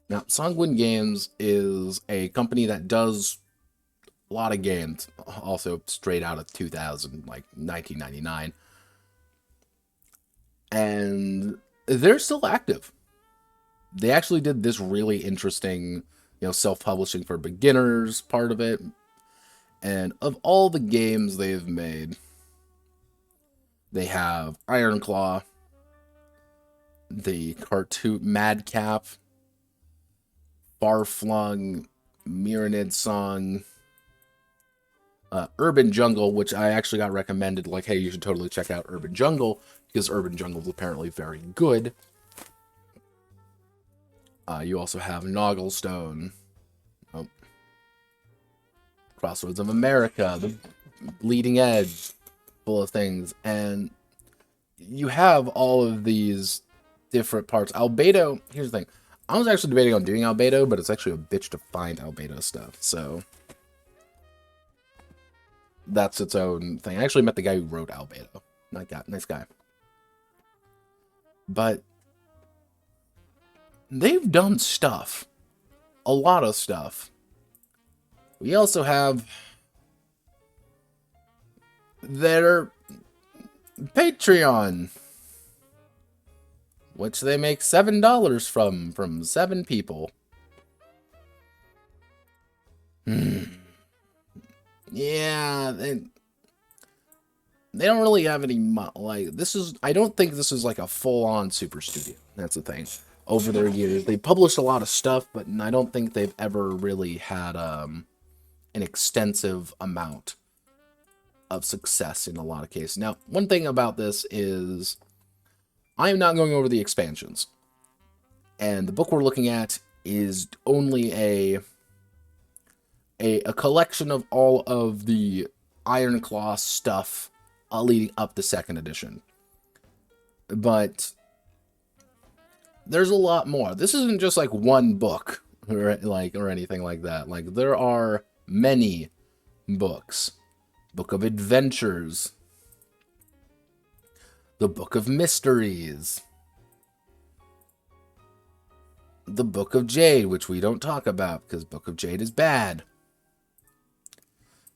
Now, Sanguine Games is a company that does a lot of games, also straight out of 2000, like 1999. And they're still active. They actually did this really interesting, self-publishing for beginners part of it. And of all the games they've made, they have Ironclaw, the cartoon Madcap, Far-Flung, Myronid Song, Urban Jungle, which I actually got recommended, like, hey, you should totally check out Urban Jungle, because Urban Jungle is apparently very good. You also have Nogglestone, Crossroads of America, the Bleeding Edge, full of things, and you have all of these different parts. Albedo, here's the thing. I was actually debating on doing Albedo, but it's actually a bitch to find Albedo stuff, so that's its own thing. I actually met the guy who wrote Albedo. Nice guy. But they've done stuff. A lot of stuff. We also have their Patreon, which they make $7 from 7 people. Yeah, they don't really have any, like, this is, I don't think this is like a full-on super studio. That's the thing. Over their years, they published a lot of stuff, but I don't think they've ever really had an extensive amount of success in a lot of cases. Now, one thing about this is I am not going over the expansions. And the book we're looking at is only a collection of all of the Ironclaw stuff leading up to 2nd edition. But there's a lot more. This isn't just like one book or anything like that. Like, there are many books. Book of Adventures, the Book of Mysteries, the Book of Jade, which we don't talk about because Book of Jade is bad,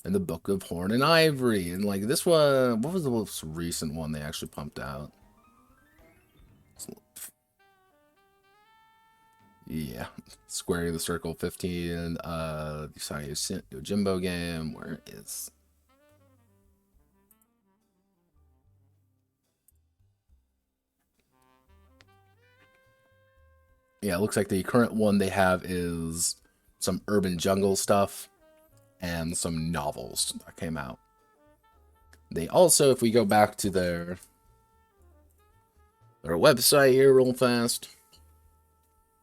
and the Book of Horn and Ivory. And like this one, what was the most recent one they actually pumped out? Yeah, Squaring the Circle 15. Sorry, Jimbo game. Where is? Yeah, it looks like the current one they have is some urban jungle stuff and some novels that came out. They also, if we go back to their website here real fast,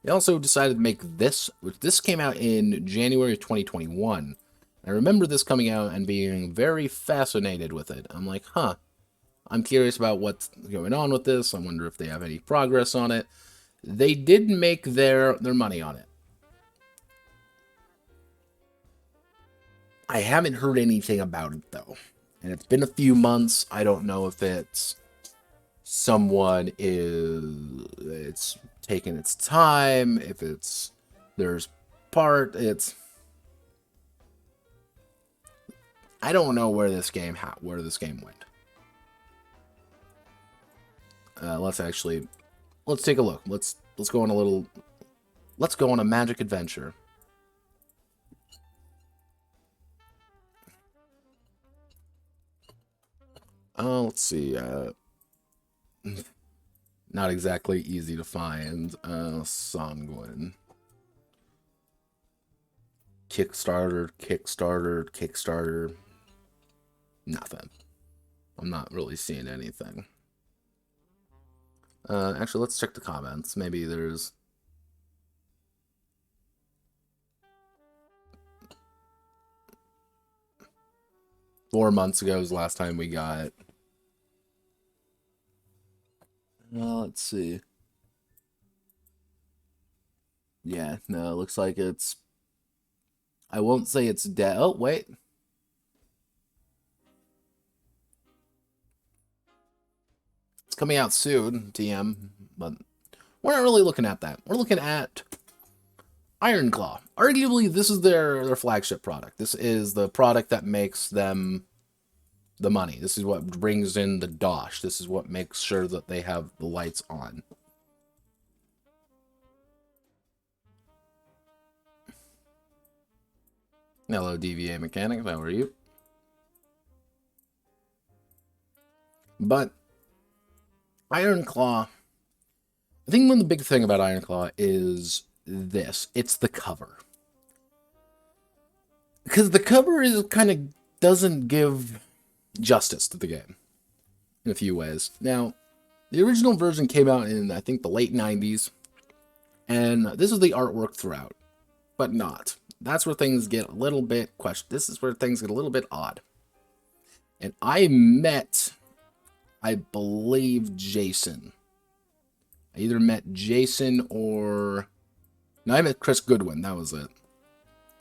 they also decided to make this, which this came out in January of 2021. I remember this coming out and being very fascinated with it. I'm like, huh, I'm curious about what's going on with this. I wonder if they have any progress on it. They did make their money on it. I haven't heard anything about it, though. And it's been a few months. I don't know if it's it's taking its time, if I don't know where this game went. Let's take a look. Let's go on a magic adventure. Let's see. Not exactly easy to find. Sanguine. Kickstarter. Nothing. I'm not really seeing anything. Actually, let's check the comments. Maybe there's... Four months ago was the last time we got... let's see. Yeah, no, it looks like it's... I won't say it's dead. Oh, wait. It's coming out soon, TM, but we're not really looking at that. We're looking at Ironclaw. Arguably, this is their flagship product. This is the product that makes them the money. This is what brings in the dosh. This is what makes sure that they have the lights on. Hello, DVA Mechanics. How are you? But Ironclaw, I think one of the big thing about Ironclaw is this. It's the cover. Because the cover is kind of doesn't give justice to the game in a few ways. Now, the original version came out in, I think, the late 90s, and this is the artwork throughout, but not. That's where things get a little bit This is where things get a little bit odd. And I met, I believe, Jason. I either met Jason or... No, I met Chris Goodwin. That was it.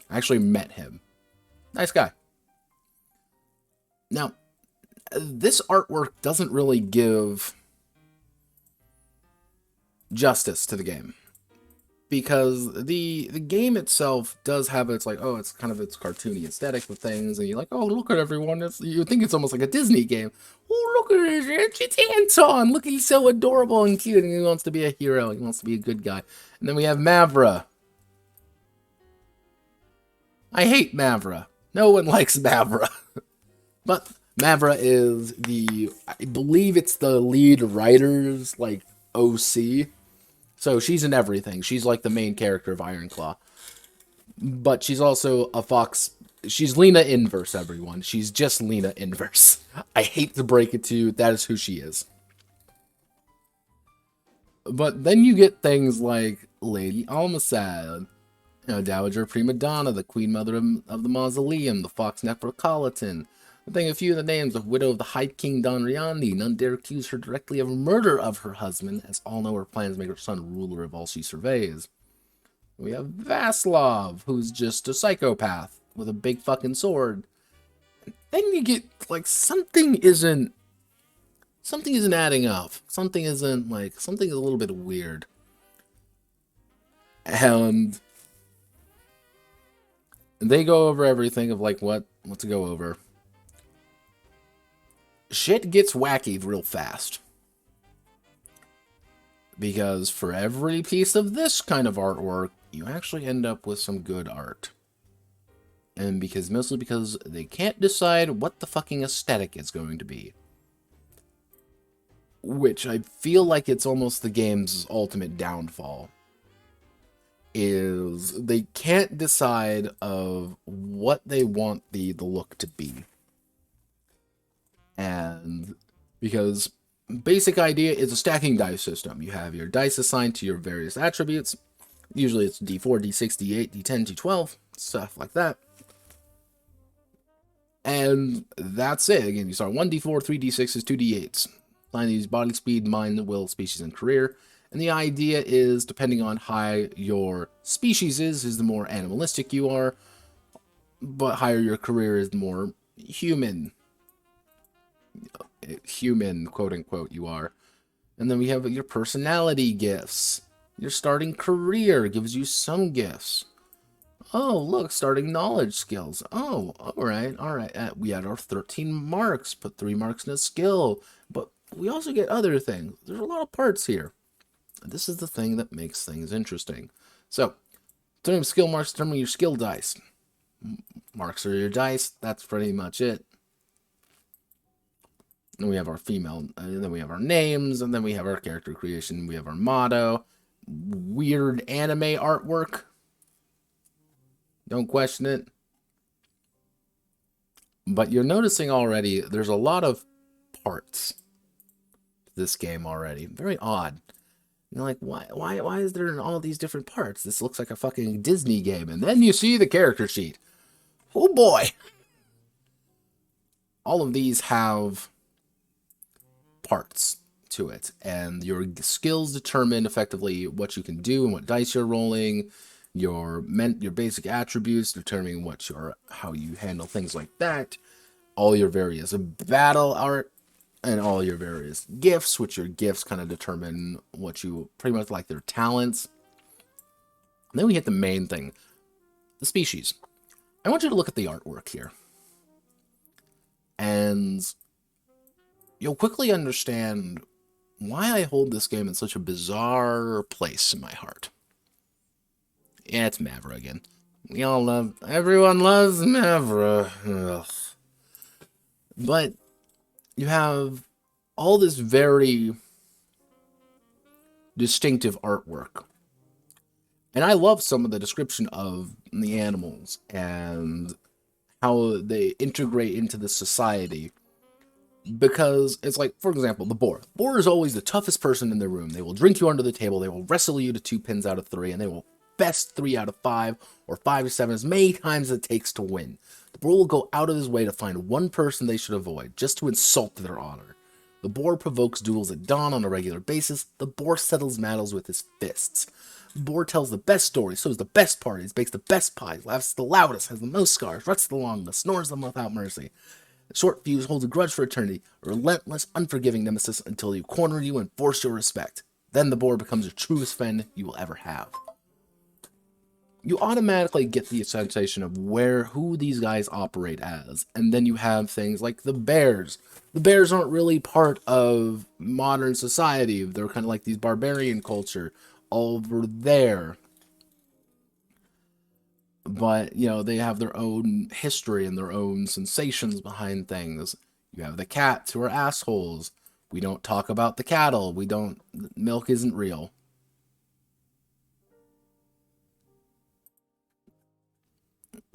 I actually met him. Nice guy. Now, this artwork doesn't really give justice to the game. Because the game itself does have its, like, oh, it's kind of its cartoony aesthetic with things, and you're like, oh, look at everyone. You think it's almost like a Disney game. Oh, look at it, it's Anton. Look, he's so adorable and cute, and he wants to be a hero. He wants to be a good guy. And then we have Mavra. I hate Mavra. No one likes Mavra. But Mavra is I believe it's the lead writer's, like, OC. So she's in everything. She's like the main character of Ironclaw. But she's also a fox. She's Lena Inverse, everyone. She's just Lena Inverse. I hate to break it to you. That is who she is. But then you get things like Lady Almasad, Dowager Prima Donna, the Queen Mother of the Mausoleum, the Fox Nephropolitan. I think a few of the names of Widow of the High King Donriandi. None dare accuse her directly of murder of her husband, as all know her plans make her son ruler of all she surveys. We have Vaslov, who's just a psychopath with a big fucking sword. Then you get, like, something isn't adding up. Something is a little bit weird. And they go over everything of, like, what to go over. Shit gets wacky real fast. Because for every piece of this kind of artwork, you actually end up with some good art. And mostly because they can't decide what the fucking aesthetic is going to be. Which I feel like it's almost the game's ultimate downfall. Is they can't decide of what they want the look to be. And because basic idea is a stacking dice system. You have your dice assigned to your various attributes. Usually it's D4, D6, D8, D10, D12, stuff like that. And that's it. Again, you start 1D4, 3D6s, 2D8s. Assign these body speed, mind, will, species, and career. And the idea is, depending on how your species is the more animalistic you are. But higher your career is, the more human, quote-unquote, you are. And then we have your personality gifts. Your starting career gives you some gifts. Oh, look, starting knowledge skills. Oh, alright. We had our 13 marks. Put 3 marks in a skill. But we also get other things. There's a lot of parts here. This is the thing that makes things interesting. So, determining skill marks, determining your skill dice. Marks are your dice. That's pretty much it. Then we have our female, and then we have our names, and then we have our character creation. We have our motto. Weird anime artwork. Don't question it. But you're noticing already, there's a lot of parts to this game already. Very odd. You're like, why is there all these different parts? This looks like a fucking Disney game. And then you see the character sheet. Oh boy. All of these have parts to it, and your skills determine effectively what you can do and what dice you're rolling. Your basic attributes determining how you handle things like that. All your various battle art and all your various gifts, which your gifts kind of determine what you pretty much like their talents. And then we hit the main thing, the species. I want you to look at the artwork here. And you'll quickly understand why I hold this game in such a bizarre place in my heart. Yeah, it's Mavra again. Everyone loves Mavra. Ugh. But you have all this very distinctive artwork. And I love some of the description of the animals and how they integrate into the society. Because it's like, for example, the boar. Boar is always the toughest person in the room. They will drink you under the table, they will wrestle you to 2 pins out of 3, and they will best 3 out of 5 or 5 to 7 as many times as it takes to win. The boar will go out of his way to find one person they should avoid, just to insult their honor. The boar provokes duels at dawn on a regular basis. The boar settles matters with his fists. The boar tells the best stories, shows the best parties, bakes the best pies, laughs the loudest, has the most scars, ruts the longest, snores them without mercy. The short fuse holds a grudge for eternity, a relentless, unforgiving nemesis until they corner you and force your respect. Then the boar becomes the truest friend you will ever have. You automatically get the sensation of who these guys operate as. And then you have things like the bears. The bears aren't really part of modern society. They're kind of like these barbarian culture over there. But, you know, they have their own history and their own sensations behind things. You have the cats who are assholes. We don't talk about the cattle. Milk isn't real.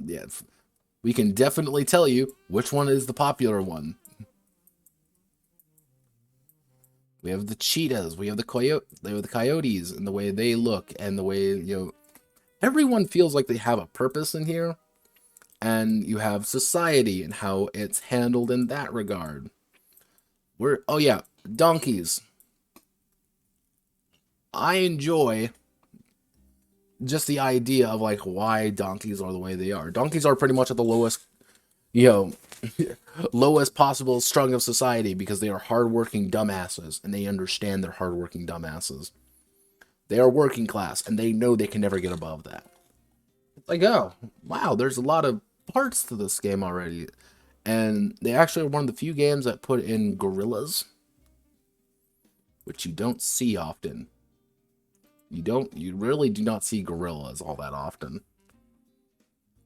Yeah, we can definitely tell you which one is the popular one. We have the cheetahs, we have the coyotes, and the way they look, and the way, you know, everyone feels like they have a purpose in here. And you have society and how it's handled in that regard. Oh yeah, donkeys. I enjoy just the idea of like why donkeys are the way they are. Donkeys are pretty much at the lowest, you know, lowest possible strung of society because they are hardworking dumbasses and they understand they're hardworking dumbasses. They are working class and they know they can never get above that. It's like, oh, wow, there's a lot of parts to this game already. And they actually are one of the few games that put in gorillas, which you don't see often. You really do not see gorillas all that often.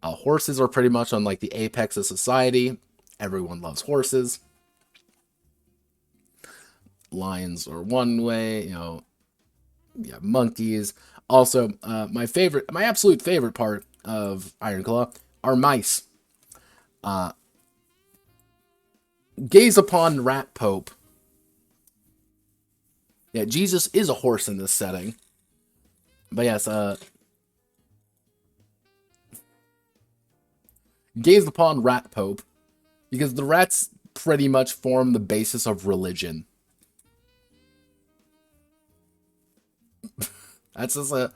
Horses are pretty much on like the apex of society. Everyone loves horses. Lions are one way, you know. Yeah, monkeys. Also, my absolute favorite part of Ironclaw are mice. Gaze upon Rat Pope. Yeah, Jesus is a horse in this setting. But yes, gaze upon Rat Pope, because the rats pretty much form the basis of religion. That's just a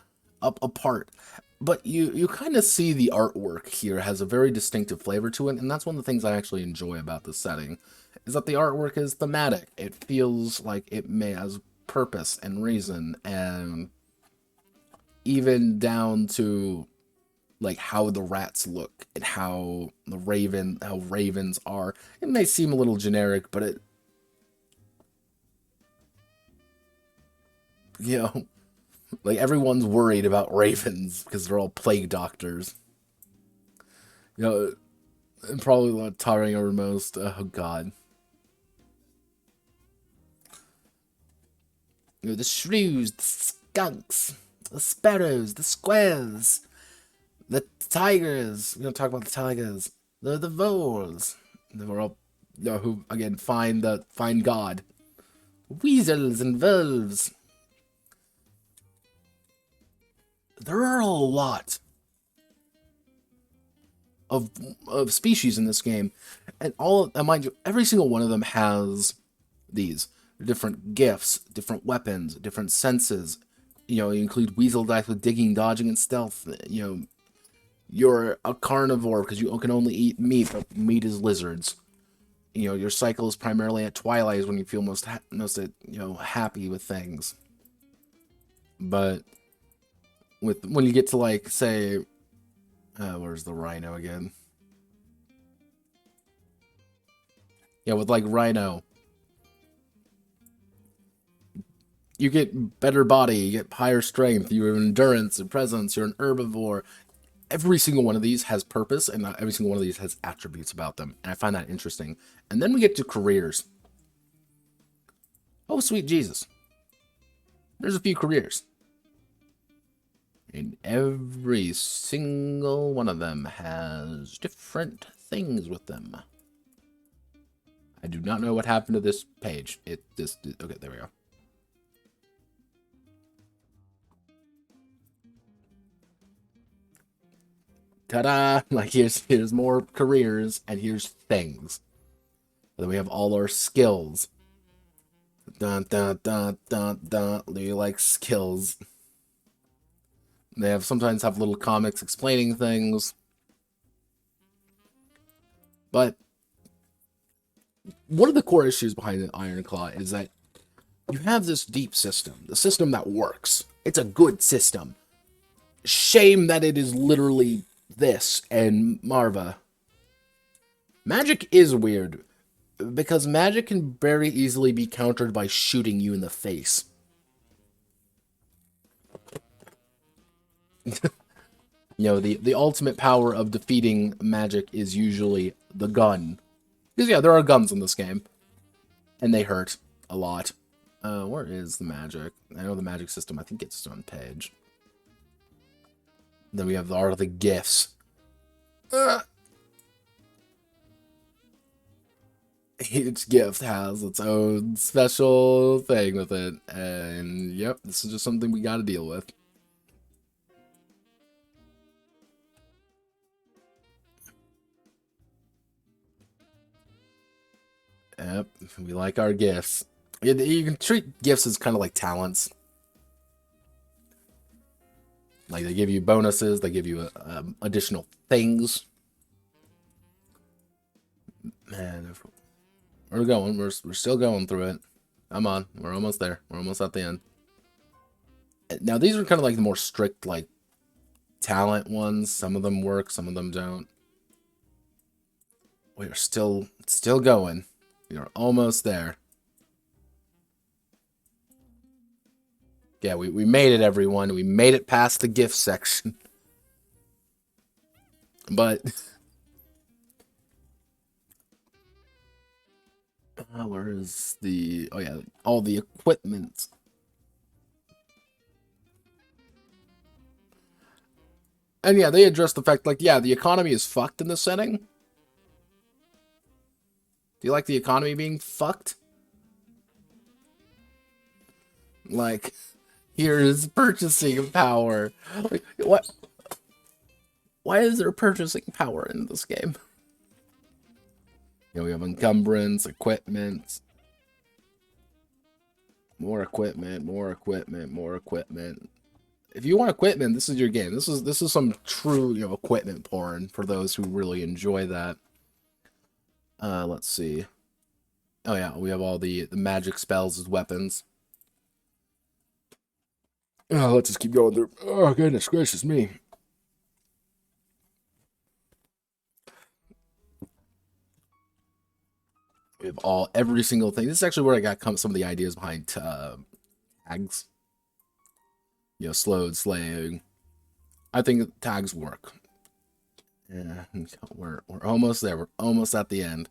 part. But you kind of see the artwork here has a very distinctive flavor to it, and that's one of the things I actually enjoy about this setting, is that the artwork is thematic. It feels like it has purpose and reason, and even down to like how the rats look and how ravens are. It may seem a little generic, but it, you know, like everyone's worried about ravens because they're all plague doctors. You know, and probably not towering over most. Oh god. You know, the shrews, the skunks, the sparrows, the squares, the tigers. We don't talk about the tigers. The voles. They're all, you know, who again find God. Weasels and wolves. There are a lot of species in this game, and mind you, every single one of them has these different gifts, different weapons, different senses. You know, you include weasel dice with digging, dodging, and stealth. You know, you're a carnivore because you can only eat meat, but meat is lizards. You know, your cycle is primarily at twilight is when you feel most happy with things. But when you get to like say, where's the rhino again? Yeah, with like rhino, you get better body, you get higher strength, you have endurance and presence, you're an herbivore. Every single one of these has purpose, and not every single one of these has attributes about them, and I find that interesting. And then we get to careers. Oh, sweet Jesus. There's a few careers. And every single one of them has different things with them. I do not know what happened to this page. Okay, there we go. Ta-da! Like, here's more careers, and here's things. And then we have all our skills. Dun, dun, dun, dun, dun. They like skills. They sometimes have little comics explaining things. But one of the core issues behind the Ironclaw is that you have this deep system. The system that works. It's a good system. Shame that it is literally this and Marva. Magic is weird, because magic can very easily be countered by shooting you in the face. You know, the ultimate power of defeating magic is usually the gun. Because, yeah, there are guns in this game. And they hurt a lot. Where is the magic? I know the magic system, I think it's on page. Then we have the gifts. Each gift has its own special thing with it. And, yep, this is just something we gotta deal with. Yep, we like our gifts. You can treat gifts as kind of like talents. Like, they give you bonuses, they give you additional things. Man, we're going. We're still going through it. Come on, we're almost there. We're almost at the end. Now, these are kind of like the more strict, like, talent ones. Some of them work, some of them don't. We're still going. We are almost there. Yeah, we made it, everyone. We made it past the gift section. But where is the... Oh, yeah, all the equipment. And yeah, they address the fact, like, yeah, the economy is fucked in this setting. Do you like the economy being fucked? Like, here's purchasing power. Like, what? Why is there purchasing power in this game? You know, we have encumbrance, equipment. More equipment, more equipment, more equipment. If you want equipment, this is your game. This is some true, you know, equipment porn for those who really enjoy that. Let's see. Oh yeah, we have all the magic spells as weapons. Oh, let's just keep going through. Oh, goodness gracious me. We have every single thing. This is actually where I got some of the ideas behind tags. You know, slowed, slaying. I think tags work. Yeah, we're almost there. We're almost at the end.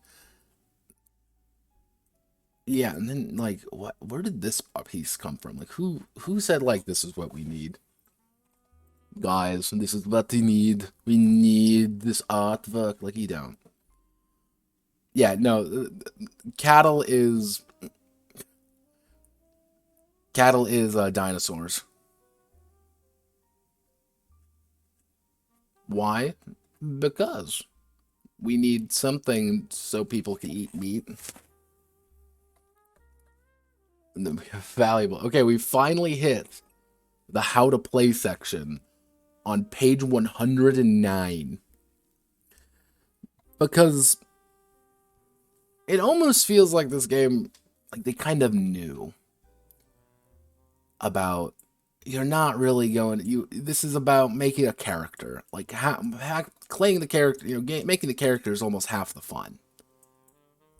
Yeah, and then like, where did this piece come from? Like, who said like this is what we need? Guys, this is what we need. We need this artwork. Like, you don't. Yeah, no, cattle is dinosaurs. Why? Because we need something so people can eat meat. And then we have valuable. Okay, we finally hit the how to play section on page 109. Because it almost feels like this game, like they kind of knew about, you're not really going, this is about making a character. Like, playing the character, you know, making the character is almost half the fun.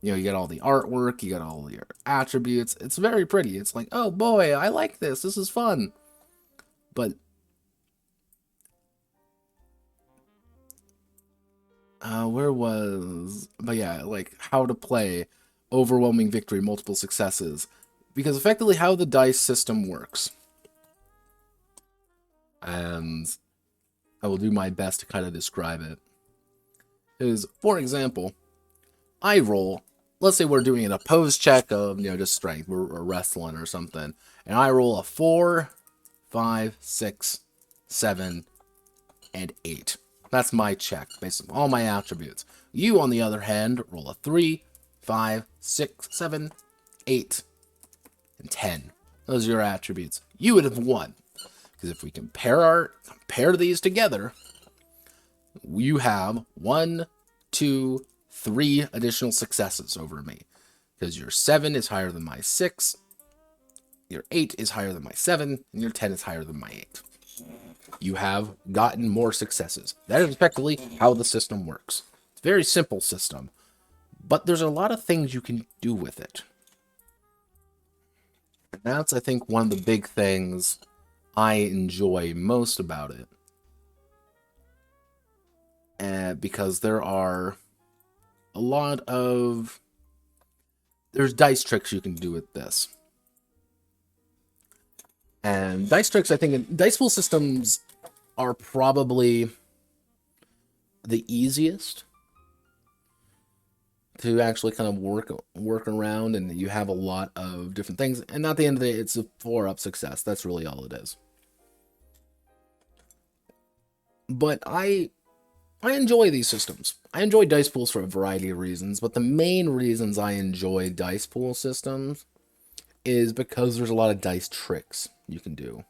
You know, you got all the artwork, you got all your attributes. It's very pretty. It's like, oh boy, I like this. This is fun. But but yeah, like how to play, overwhelming victory, multiple successes. Because effectively how the dice system works. and I will do my best to kind of describe it. Is, for example, I roll, let's say we're doing an opposed check of, just strength, we're wrestling or something, and I roll a 4, 5, 6, 7, and 8. That's my check, basically all my attributes. You, on the other hand, roll a 3, 5, 6, 7, 8, and 10. Those are your attributes. You would have won. Because if we compare these together, you have 1, 2, 3 additional successes over me. Because your 7 is higher than my 6, your 8 is higher than my 7, and your 10 is higher than my 8. You have gotten more successes. That is effectively how the system works. It's a very simple system, but there's a lot of things you can do with it. And that's, I think, one of the big things I enjoy most about it. Because there are a lot of... There's dice tricks you can do with this. And dice tricks, I think, dice pool systems are probably the easiest to actually kind of work around, and you have a lot of different things. And at the end of the day, it's a 4-up success. That's really all it is. But I enjoy these systems. I enjoy dice pools for a variety of reasons, but the main reasons I enjoy dice pool systems is because there's a lot of dice tricks you can do.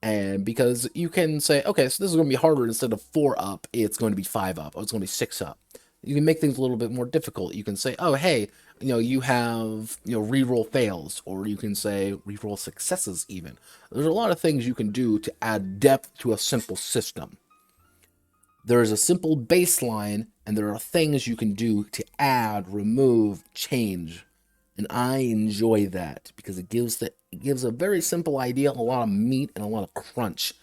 And because you can say, okay, so this is going to be harder. Instead of 4-up, it's going to be 5-up. Oh, it's going to be 6-up. You can make things a little bit more difficult. You can say, oh, hey, you have, reroll fails, or you can say reroll successes even. There's a lot of things you can do to add depth to a simple system. There is a simple baseline, and there are things you can do to add, remove, change. And I enjoy that because it gives a very simple idea a lot of meat and a lot of crunch.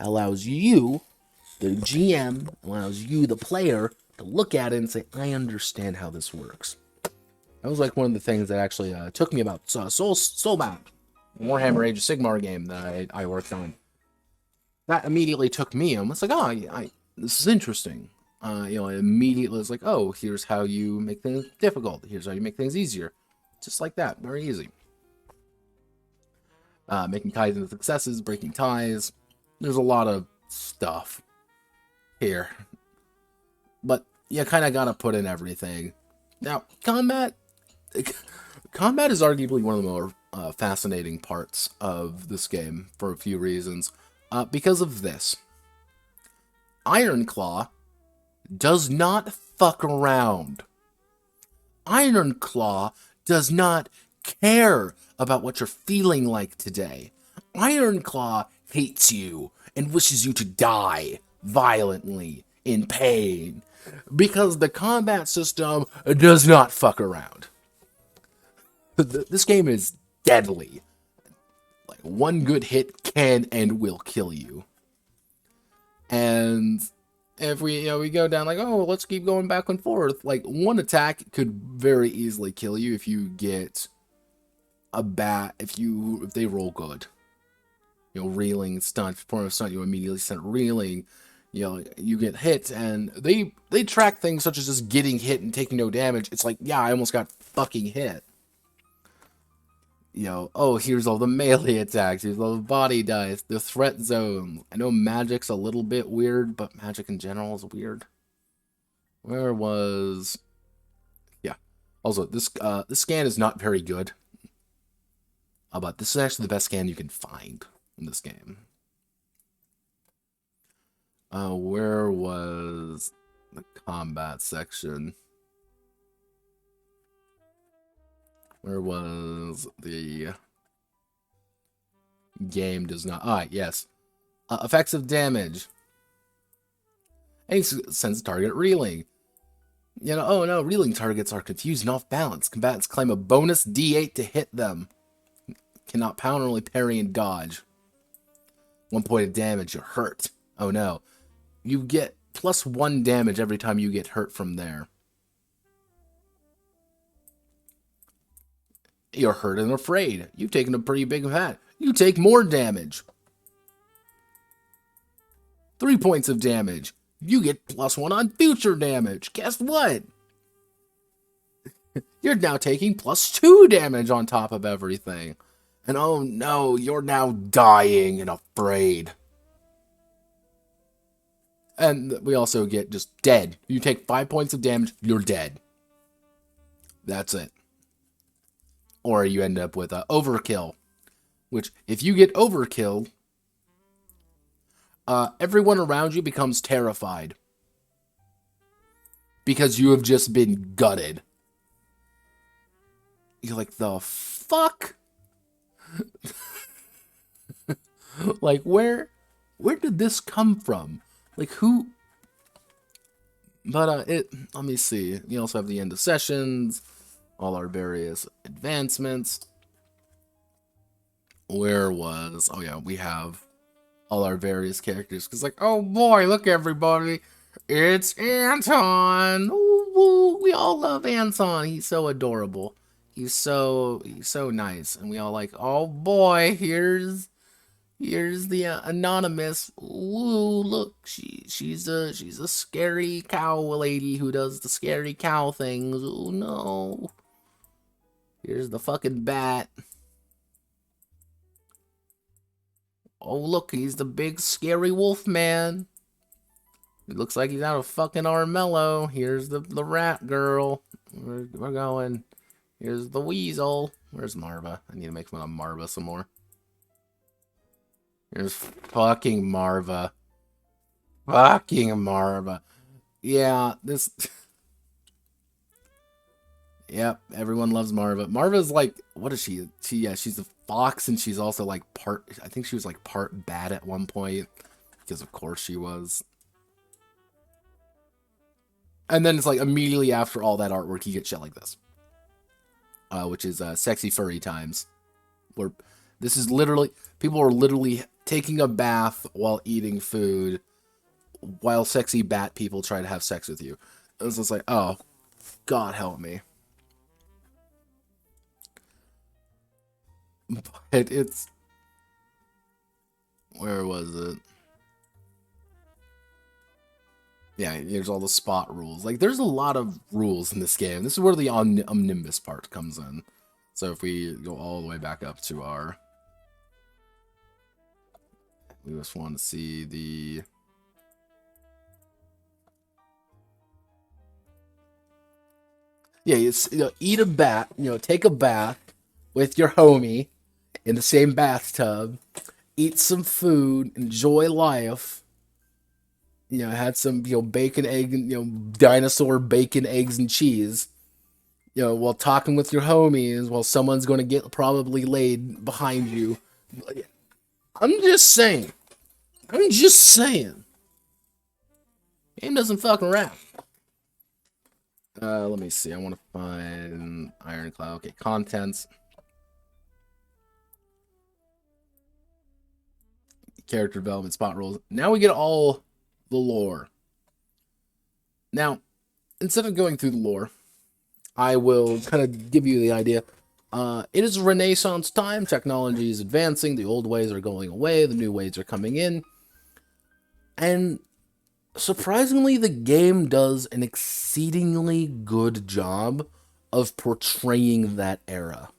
It allows you, the GM, allows you, the player, to look at it and say, I understand how this works. That was like one of the things that actually took me about Soulbound, Warhammer Age of Sigmar game that I worked on. That immediately took me, and was like, oh, this is interesting. I immediately was like, oh, here's how you make things difficult. Here's how you make things easier. Just like that, very easy. Making ties into successes, breaking ties. There's a lot of stuff here. But you kind of gotta put in everything. Now, combat is arguably one of the more fascinating parts of this game for a few reasons. Because of this. Ironclaw does not fuck around. Ironclaw does not care about what you're feeling like today. Ironclaw hates you and wishes you to die violently in pain because the combat system does not fuck around. This game is deadly. Like, one good hit can and will kill you. And if we go down like, oh, let's keep going back and forth, like, one attack could very easily kill you if you get a if they roll good. Reeling, stunt, perform a stunt, you immediately send reeling. You get hit, and they track things such as just getting hit and taking no damage. It's like, yeah, I almost got fucking hit. Oh, here's all the melee attacks, here's all the body dice, the threat zone. I know magic's a little bit weird, but magic in general is weird. Where was... Yeah. Also, this scan is not very good. But this is actually the best scan you can find in this game. Where was the combat section? Where was the game does not... yes. Effects of damage. Any sends target reeling. Oh no, reeling targets are confused and off balance. Combatants claim a bonus D8 to hit them. Cannot pound, only parry and dodge. 1 point of damage, you're hurt. Oh no. You get +1 damage every time you get hurt from there. You're hurt and afraid. You've taken a pretty big hit. You take more damage. 3 points of damage. You get +1 on future damage. Guess what? You're now taking +2 damage on top of everything. And oh no, you're now dying and afraid. And we also get just dead. You take 5 points of damage, you're dead. That's it. Or you end up with overkill. Which, if you get overkilled, everyone around you becomes terrified. Because you have just been gutted. You're like, the fuck? Like, where did this come from? Like, who? But, let me see. You also have the end of sessions, all our various advancements. Oh yeah, we have all our various characters. Because, like, oh boy, look everybody. It's Anton. Ooh, we all love Anton. He's so adorable. He's so nice. And we all like, oh boy, here's the anonymous. Ooh, look, she's a scary cow lady who does the scary cow things. Oh no. Here's the fucking bat. Oh look, he's the big scary wolf man. It looks like he's out of fucking Armello. Here's the rat girl. We're going. Here's the weasel. Where's Marva? I need to make fun of Marva some more. Here's fucking Marva. Fucking Marva. Yeah, this... Yep, everyone loves Marva. Marva's like, what is she? She's a fox, and she's also like I think she was like part bat at one point. Because of course she was. And then it's like immediately after all that artwork, you get shit like this. Which is Sexy Furry Times. Where this is literally, people are literally taking a bath while eating food, while sexy bat people try to have sex with you. It's just like, oh, God help me. But it's... Where was it? Yeah, there's all the spot rules. Like, there's a lot of rules in this game. This is where the omnibus part comes in. So if we go all the way back up to our... We just want to see the... Yeah, it's, eat a bat, take a bath with your homie in the same bathtub, eat some food, enjoy life. Had some, bacon, egg, dinosaur bacon, eggs, and cheese. While talking with your homies, while someone's going to get probably laid behind you. I'm just saying. Game doesn't fuck around. Let me see. I want to find Ironclaw. Okay, contents. Character development, spot rules. Now we get all the lore. Now, instead of going through the lore, I will kind of give you the idea. It is Renaissance time. Technology is advancing. The old ways are going away. The new ways are coming in. And surprisingly, the game does an exceedingly good job of portraying that era.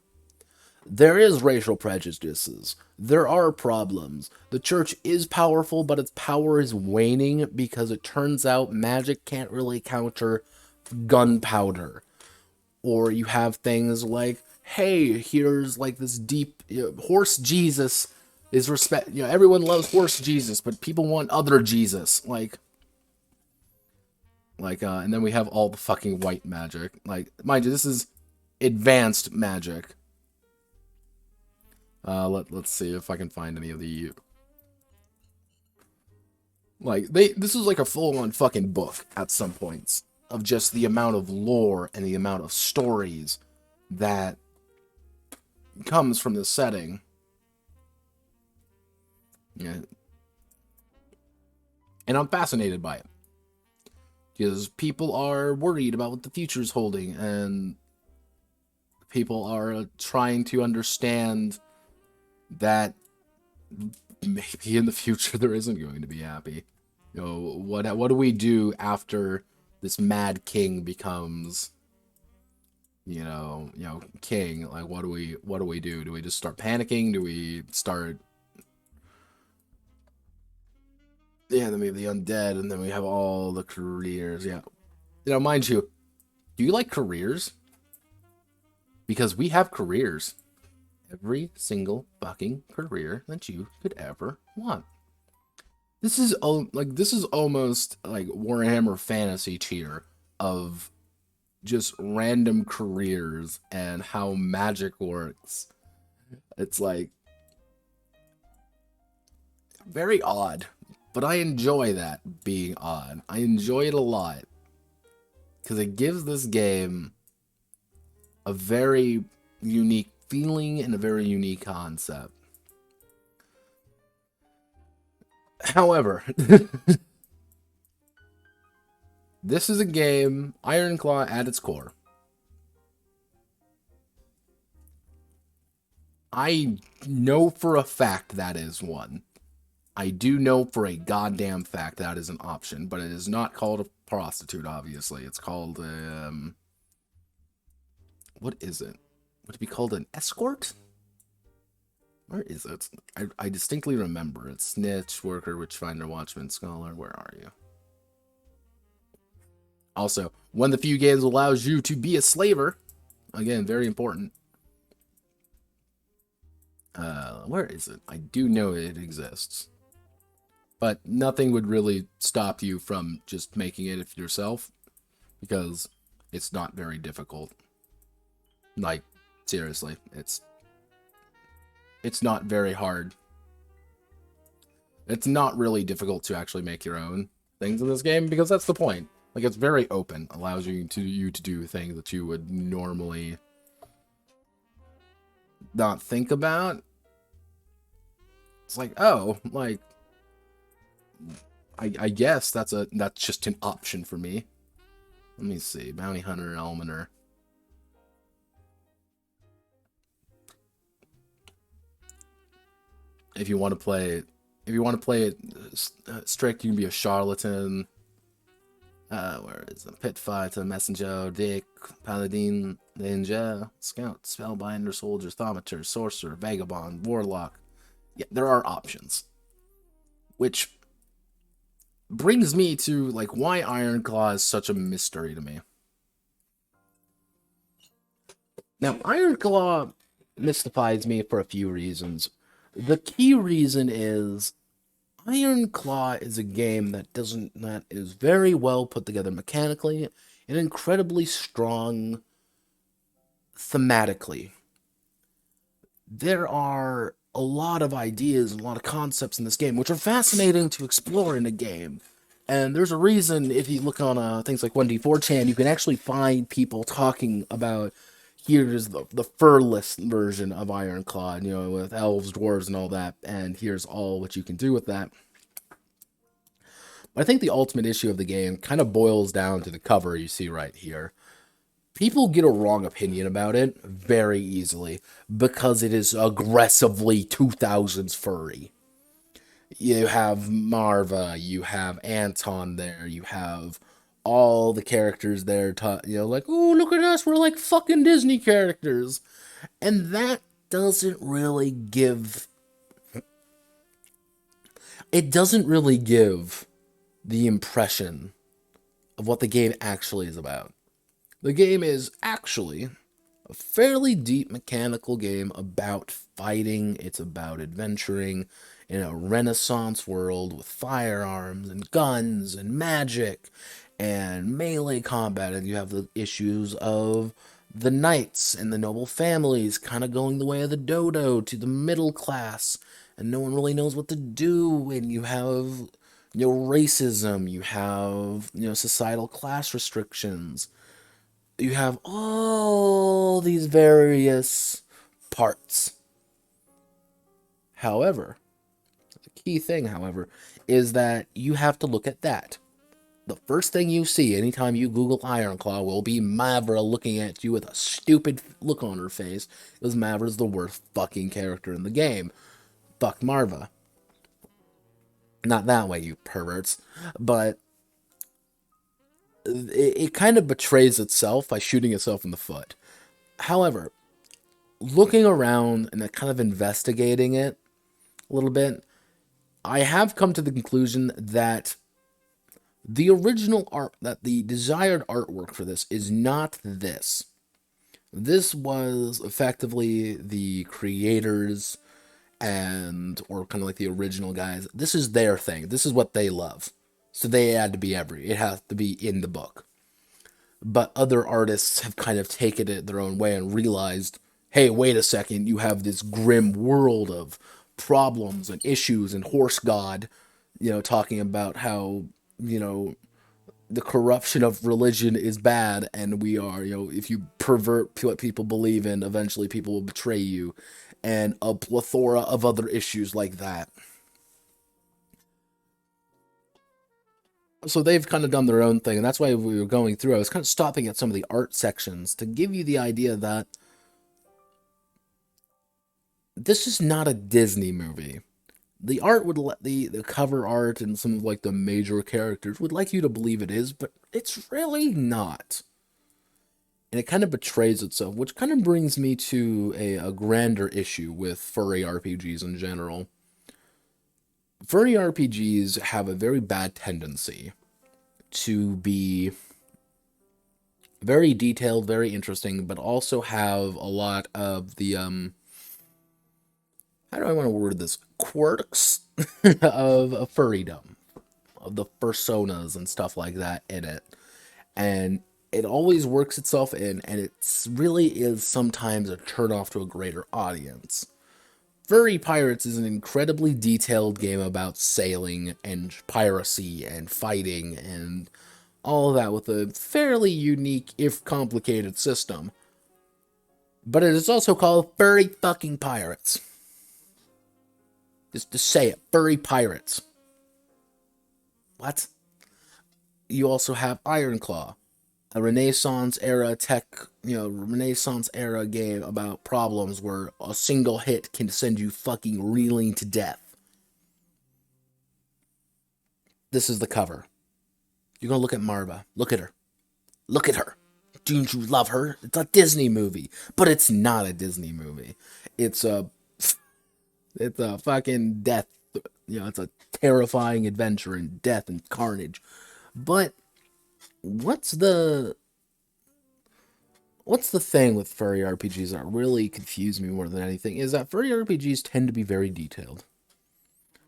There is racial prejudices. There are problems. The church is powerful, but its power is waning because it turns out magic can't really counter gunpowder. Or you have things like, hey, here's like this deep horse Jesus is respect. Everyone loves horse Jesus, but people want other Jesus. And then we have all the fucking white magic. Like, mind you, this is advanced magic. Let's see if I can find any of the... this is like a full-on fucking book at some points of just the amount of lore and the amount of stories that comes from this setting. Yeah. And I'm fascinated by it. Because people are worried about what the future's holding, and people are trying to understand that maybe in the future there isn't going to be happy. What do we do after this mad king becomes, king? Like, what do we do? Do we just start panicking? Do we start? Yeah, then we have the undead, and then we have all the careers. Yeah, mind you, do you like careers? Because we have careers. Every single fucking career that you could ever want. This is almost like Warhammer Fantasy tier of just random careers and how magic works. It's like very odd, but I enjoy that being odd. I enjoy it a lot because it gives this game a very unique feeling and a very unique concept. However, this is a game, Ironclaw at its core. I know for a fact that is one. I do know for a goddamn fact that is an option, but it is not called a prostitute, obviously. It's called what is it? Would it be called an escort? Where is it? I distinctly remember. It's snitch, worker, witchfinder, watchman, scholar. Where are you? Also, one of the few games allows you to be a slaver. Again, very important. Where is it? I do know it exists. But nothing would really stop you from just making it yourself, because it's not very difficult. Like, seriously, it's not very hard. It's not really difficult to actually make your own things in this game, because that's the point. Like, it's very open, allows you to do things that you would normally not think about. It's like, oh, like, I guess that's just an option for me. Let me see, bounty hunter, almoner. If you want to play it strict, you can be a charlatan. Where is the pit fighter, messenger, dick, paladin, ninja, scout, spellbinder, soldier, thaumaturge, sorcerer, vagabond, warlock. Yeah, there are options. Which brings me to like why Ironclaw is such a mystery to me. Now, Ironclaw mystifies me for a few reasons. The key reason is Ironclaw is a game that is very well put together mechanically and incredibly strong thematically. There are a lot of ideas and a lot of concepts in this game which are fascinating to explore in a game. And there's a reason, if you look on things like 1D4chan, you can actually find people talking about, here's the furless version of Ironclaw, with elves, dwarves, and all that, and here's all what you can do with that. But I think the ultimate issue of the game kind of boils down to the cover you see right here. People get a wrong opinion about it very easily because it is aggressively 2000s furry. You have Marva, you have Anton there, you have all the characters there, like, oh, look at us, we're like fucking Disney characters. And that doesn't really give the impression of what the game actually is about. The game is actually a fairly deep mechanical game about fighting. It's about adventuring in a Renaissance world with firearms and guns and magic and melee combat. And you have the issues of the knights and the noble families kind of going the way of the dodo to the middle class, and no one really knows what to do. And you have, racism, you have, societal class restrictions. You have all these various parts. However, the key thing, is that you have to look at that the first thing you see anytime you Google Ironclaw will be Mavra looking at you with a stupid look on her face, because Mavra's the worst fucking character in the game. Fuck Marva. Not that way, you perverts. But it kind of betrays itself by shooting itself in the foot. However, looking around and kind of investigating it a little bit, I have come to the conclusion that the original art, that the desired artwork for this is not this. This was effectively the creators or kind of like the original guys. This is their thing. This is what they love. So they had to be it has to be in the book. But other artists have kind of taken it their own way and realized, hey, wait a second, you have this grim world of problems and issues and horse god, talking about how, the corruption of religion is bad, and we are, if you pervert what people believe in, eventually people will betray you, and a plethora of other issues like that. So they've kind of done their own thing, and that's why we were going through. I was kind of stopping at some of the art sections to give you the idea that this is not a Disney movie. The art would let the cover art and some of like the major characters would like you to believe it is, but it's really not. And it kind of betrays itself, which kind of brings me to a grander issue with furry RPGs in general. Furry RPGs have a very bad tendency to be very detailed, very interesting, but also have a lot of the, how do I want to word this? Quirks of furrydom, of the Fursonas and stuff like that in it. And it always works itself in, and it really is sometimes a turn-off to a greater audience. Furry Pirates is an incredibly detailed game about sailing and piracy and fighting and all of that with a fairly unique, if complicated, system. But it is also called Furry fucking Pirates. Just to say it, Furry Pirates. What? You also have Ironclaw, a Renaissance era Renaissance era game about problems where a single hit can send you fucking reeling to death. This is the cover. You're gonna look at Marva. Look at her. Look at her. Don't you love her? It's a Disney movie, but it's not a Disney movie. It's a fucking death. It's a terrifying adventure in death and carnage. But what's the thing with furry RPGs that really confuse me more than anything is that furry RPGs tend to be very detailed.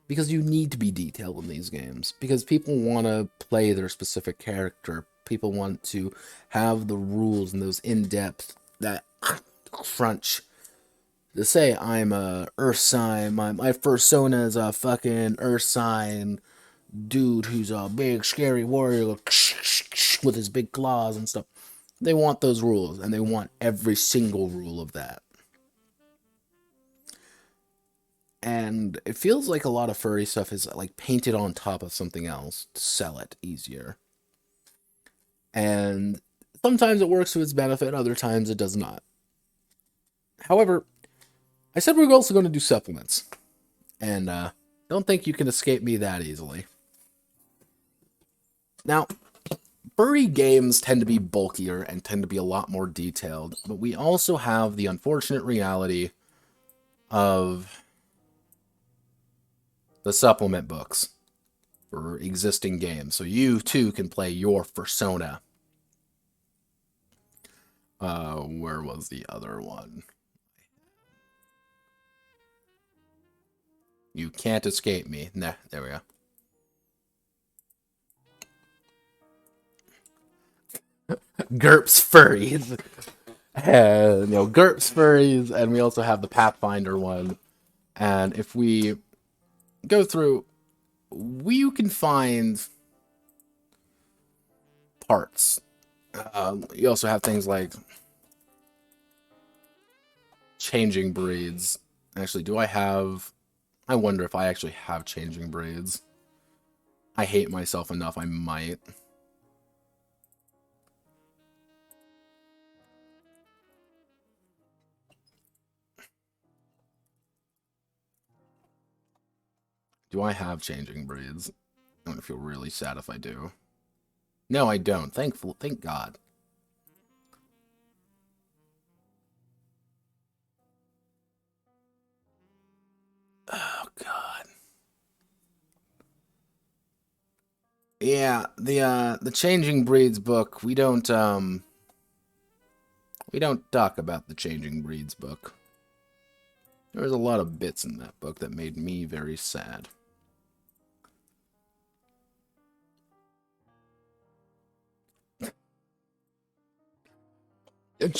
Because you need to be detailed in these games. Because people want to play their specific character. People want to have the rules and those in-depth, that crunch. To say I'm a earth sign, my Fursona is a fucking earth sign dude who's a big scary warrior with his big claws and stuff. They want those rules, and they want every single rule of that. And it feels like a lot of furry stuff is like painted on top of something else to sell it easier. And sometimes it works to its benefit, other times it does not. However, I said we were also going to do supplements. And don't think you can escape me that easily. Now, furry games tend to be bulkier and tend to be a lot more detailed, but we also have the unfortunate reality of the supplement books for existing games, so you too can play your Fursona. Where was the other one? You can't escape me. Nah, there we go. GURPS Furries. And, GURPS Furries, and we also have the Pathfinder one. And if we go through, you can find parts. You also have things like changing breeds. Actually, I wonder if I actually have changing breeds. I hate myself enough, I might. Do I have changing breeds? I'm gonna feel really sad if I do. No, I don't. Thank God. Oh God. Yeah, the changing breeds book. We don't talk about the changing breeds book. There was a lot of bits in that book that made me very sad.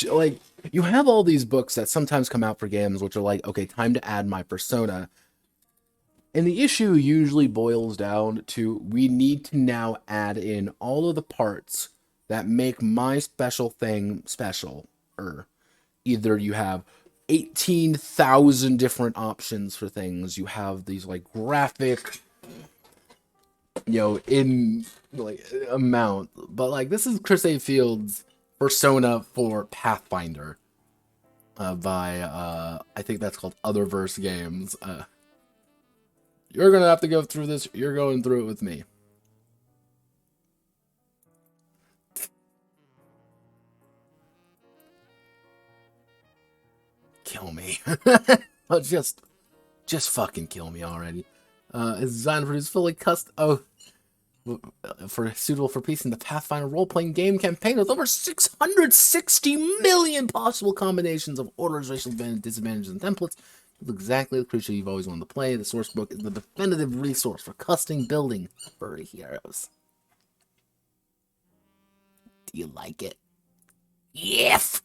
Like, you have all these books that sometimes come out for games, which are like, okay, time to add my persona. And the issue usually boils down to, we need to now add in all of the parts that make my special thing special. Either you have 18,000 different options for things, you have these like graphic, in like amount, but like this is Chris A. Field's Fursona for Pathfinder, by I think that's called Otherverse Games. You're gonna have to go through this. You're going through it with me. Kill me. Oh, just fucking kill me already. It's designed to produce fully custom. Oh, suitable for piecing the Pathfinder role-playing game campaign with over 660 million possible combinations of orders, racial advantages, disadvantages, and templates. It's exactly the creature you've always wanted to play. The source book is the definitive resource for custom building furry heroes. Do you like it? Yes!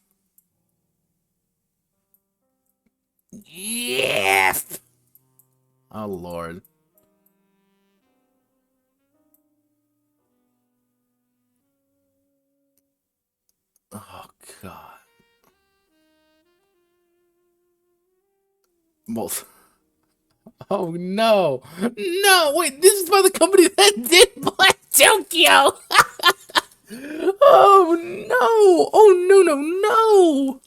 Yes! Oh, Lord. Oh, God. Both. Oh, no. No, wait, this is by the company that did Black Tokyo. Oh, no. Oh, no, no, no.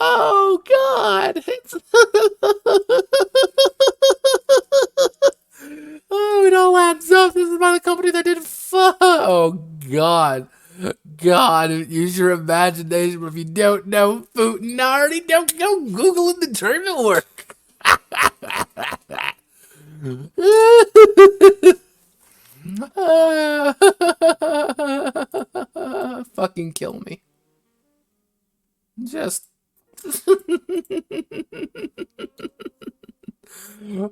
Oh, God. Oh, it all adds up. This is by the company that did Oh, God. God, use your imagination, but if you don't know Futanari, don't go Googling the terminal work. Fucking kill me. Just.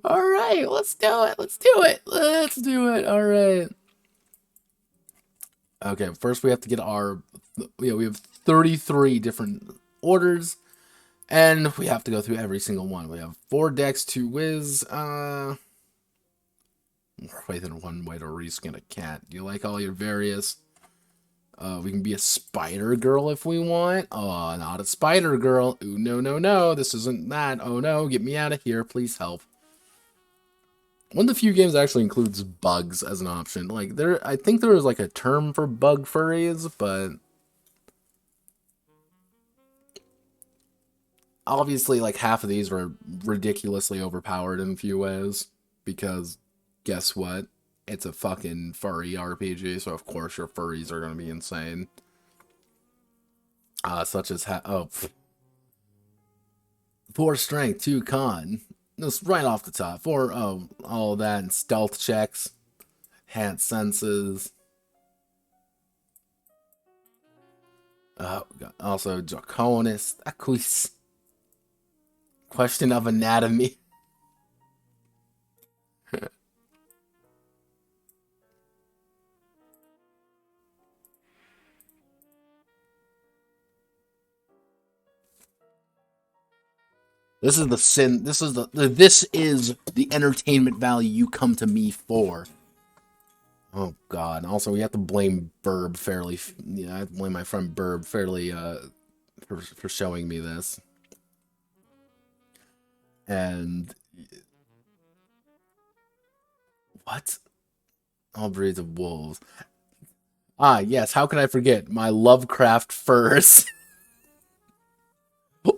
Alright, let's do it. Let's do it. Let's do it. Alright. Okay, first we have to get our, we have 33 different orders, and we have to go through every single one. We have 4 decks to whiz, more than one way to reskin a cat. Do you like all your various, we can be a spider girl if we want. Oh, not a spider girl. Ooh, no, no, no, this isn't that. Oh no, get me out of here, please help. One of the few games that actually includes bugs as an option. Like, I think there was like a term for bug furries, but obviously like half of these were ridiculously overpowered in a few ways, because guess what? It's a fucking furry RPG, so of course your furries are gonna be insane. Such as 4 strength, 2 con. Just right off the top. 4, all that, and stealth checks, enhanced senses. Also Draconis, Cuwious. Question of anatomy. This is the sin. This is the entertainment value you come to me for. Oh God! Also, we have to blame Burb fairly. Yeah, I have to blame my friend Burb fairly for showing me this. And what? All breeds of wolves. Ah, yes. How can I forget my Lovecraft furs?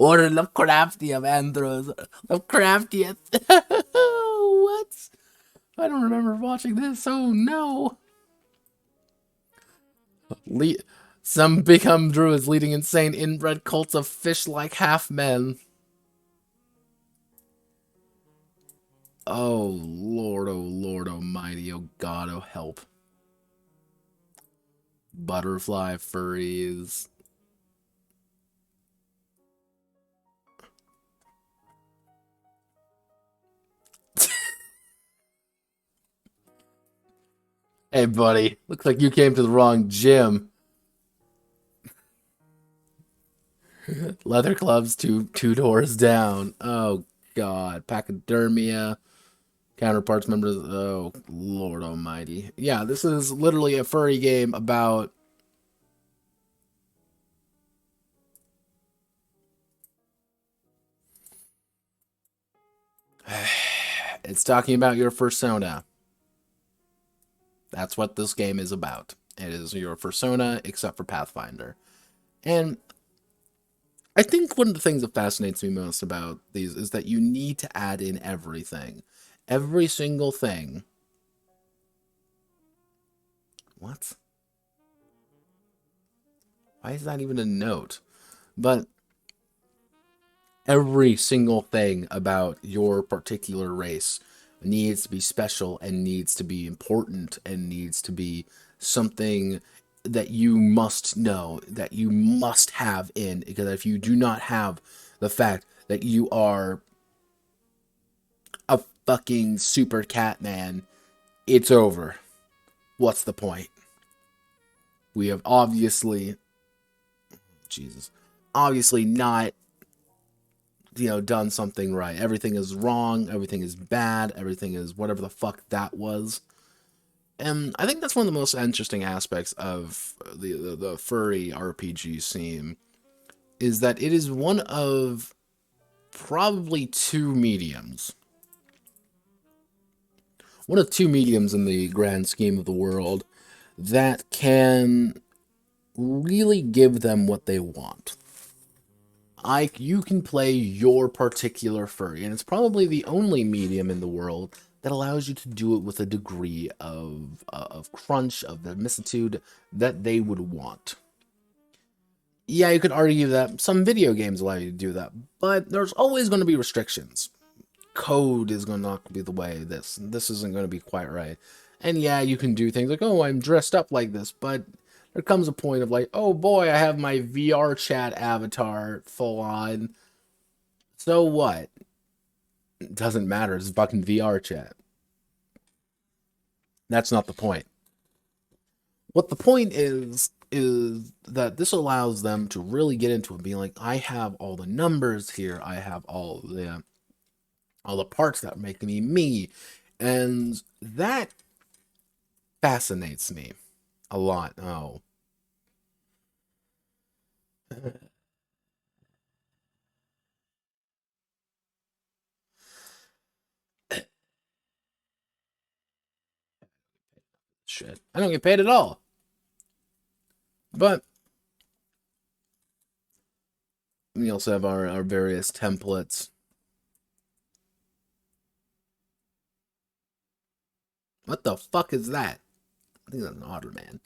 Or Lovecraftium Andros. Lovecraftium. I don't remember watching this. Oh no. Le Some become druids leading insane inbred cults of fish-like half-men. Oh Lord almighty, oh God, oh help. Butterfly furries. Hey buddy, looks like you came to the wrong gym. Leather gloves two doors down. Oh God, pachydermia. Counterparts members. Oh Lord almighty. Yeah, this is literally a furry game about it's talking about your fursona. That's what this game is about. It is your fursona, except for Pathfinder. And I think one of the things that fascinates me most about these is that you need to add in everything. Every single thing. What? Why is that even a note? But every single thing about your particular race needs to be special and needs to be important and needs to be something that you must know, that you must have in. Because if you do not have the fact that you are a fucking super cat man, it's over. What's the point? We have obviously, Jesus, obviously not, done something right. Everything is wrong. Everything is bad. Everything is whatever the fuck that was. And I think that's one of the most interesting aspects of the furry RPG scene is that it is one of probably one of two mediums in the grand scheme of the world that can really give them what they want. You can play your particular furry, and it's probably the only medium in the world that allows you to do it with a degree of crunch, of the vicissitude that they would want. Yeah, you could argue that some video games allow you to do that, but there's always going to be restrictions. Code is going to not be the way this isn't going to be quite right. And yeah, you can do things like, oh, I'm dressed up like this, but there comes a point of like, oh boy, I have my VR chat avatar full on. So what? It doesn't matter. It's fucking VR chat. That's not the point. What the point is that this allows them to really get into it, being like, I have all the numbers here. I have all the parts that make me me, and that fascinates me a lot. Oh. Shit. I don't get paid at all. But we also have our various templates. What the fuck is that? I think that's an otter man.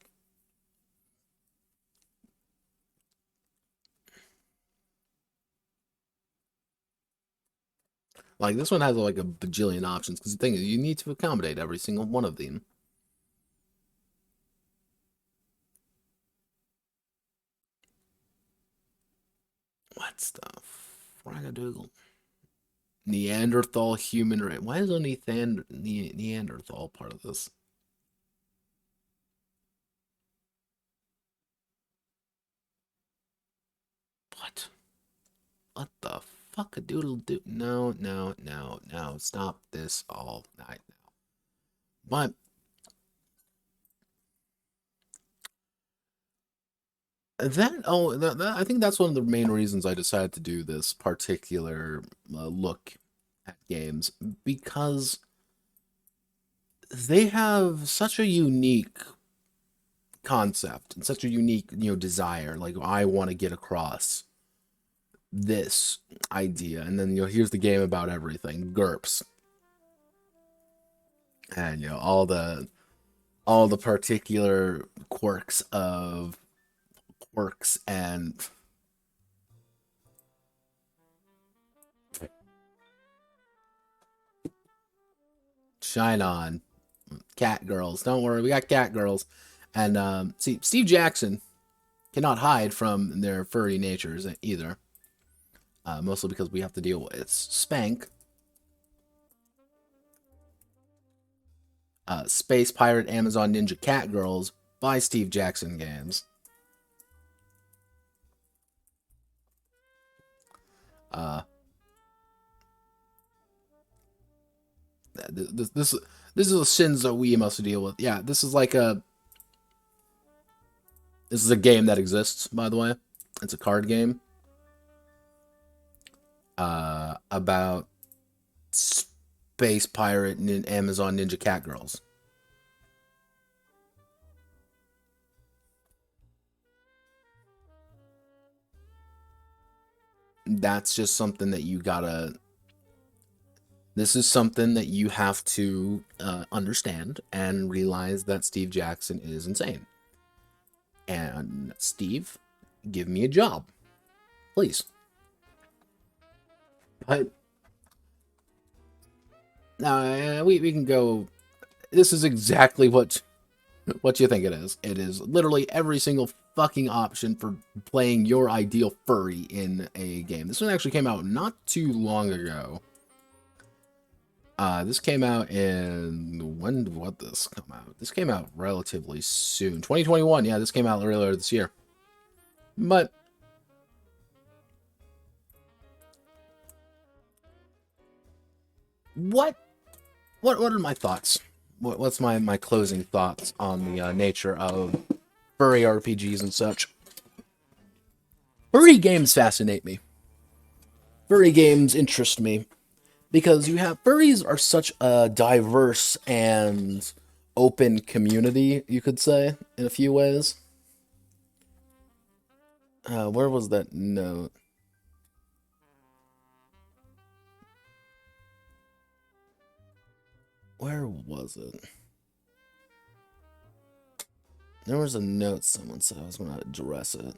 Like, this one has like a bajillion options, because the thing is, you need to accommodate every single one of them. What stuff? Fragadoodle. Neanderthal human race. Why is only Neanderthal part of this? What? What the fuck a doodle do? No, no, no, no. Stop this all night now. But I think that's one of the main reasons I decided to do this particular look at games, because they have such a unique concept and such a unique, desire. Like, I want to get across this idea, and then here's the game about everything, GURPS. and all the particular quirks and shine on cat girls. Don't worry, we got cat girls. And see, Steve Jackson cannot hide from their furry natures either. Mostly because we have to deal with SPANC, Space Pirate Amazon Ninja Cat Girls by Steve Jackson Games. This is the sins that we must deal with. Yeah, this is a game that exists, by the way. It's a card game about space pirate and Amazon Ninja Cat Girls. That's just something that you gotta. This is something that you have to understand and realize that Steve Jackson is insane. And Steve, give me a job, please. But we can go. This is exactly what you think it is. It is literally every single fucking option for playing your ideal furry in a game. This one actually came out not too long ago. This came out in when did this come out? This came out relatively soon, 2021. Yeah, this came out earlier this year. But what are my thoughts? What's my closing thoughts on the nature of furry RPGs and such? Furry games fascinate me. Furry games interest me because furries are such a diverse and open community, you could say, in a few ways. Where was that note? Where was it? There was a note someone said I was going to address it.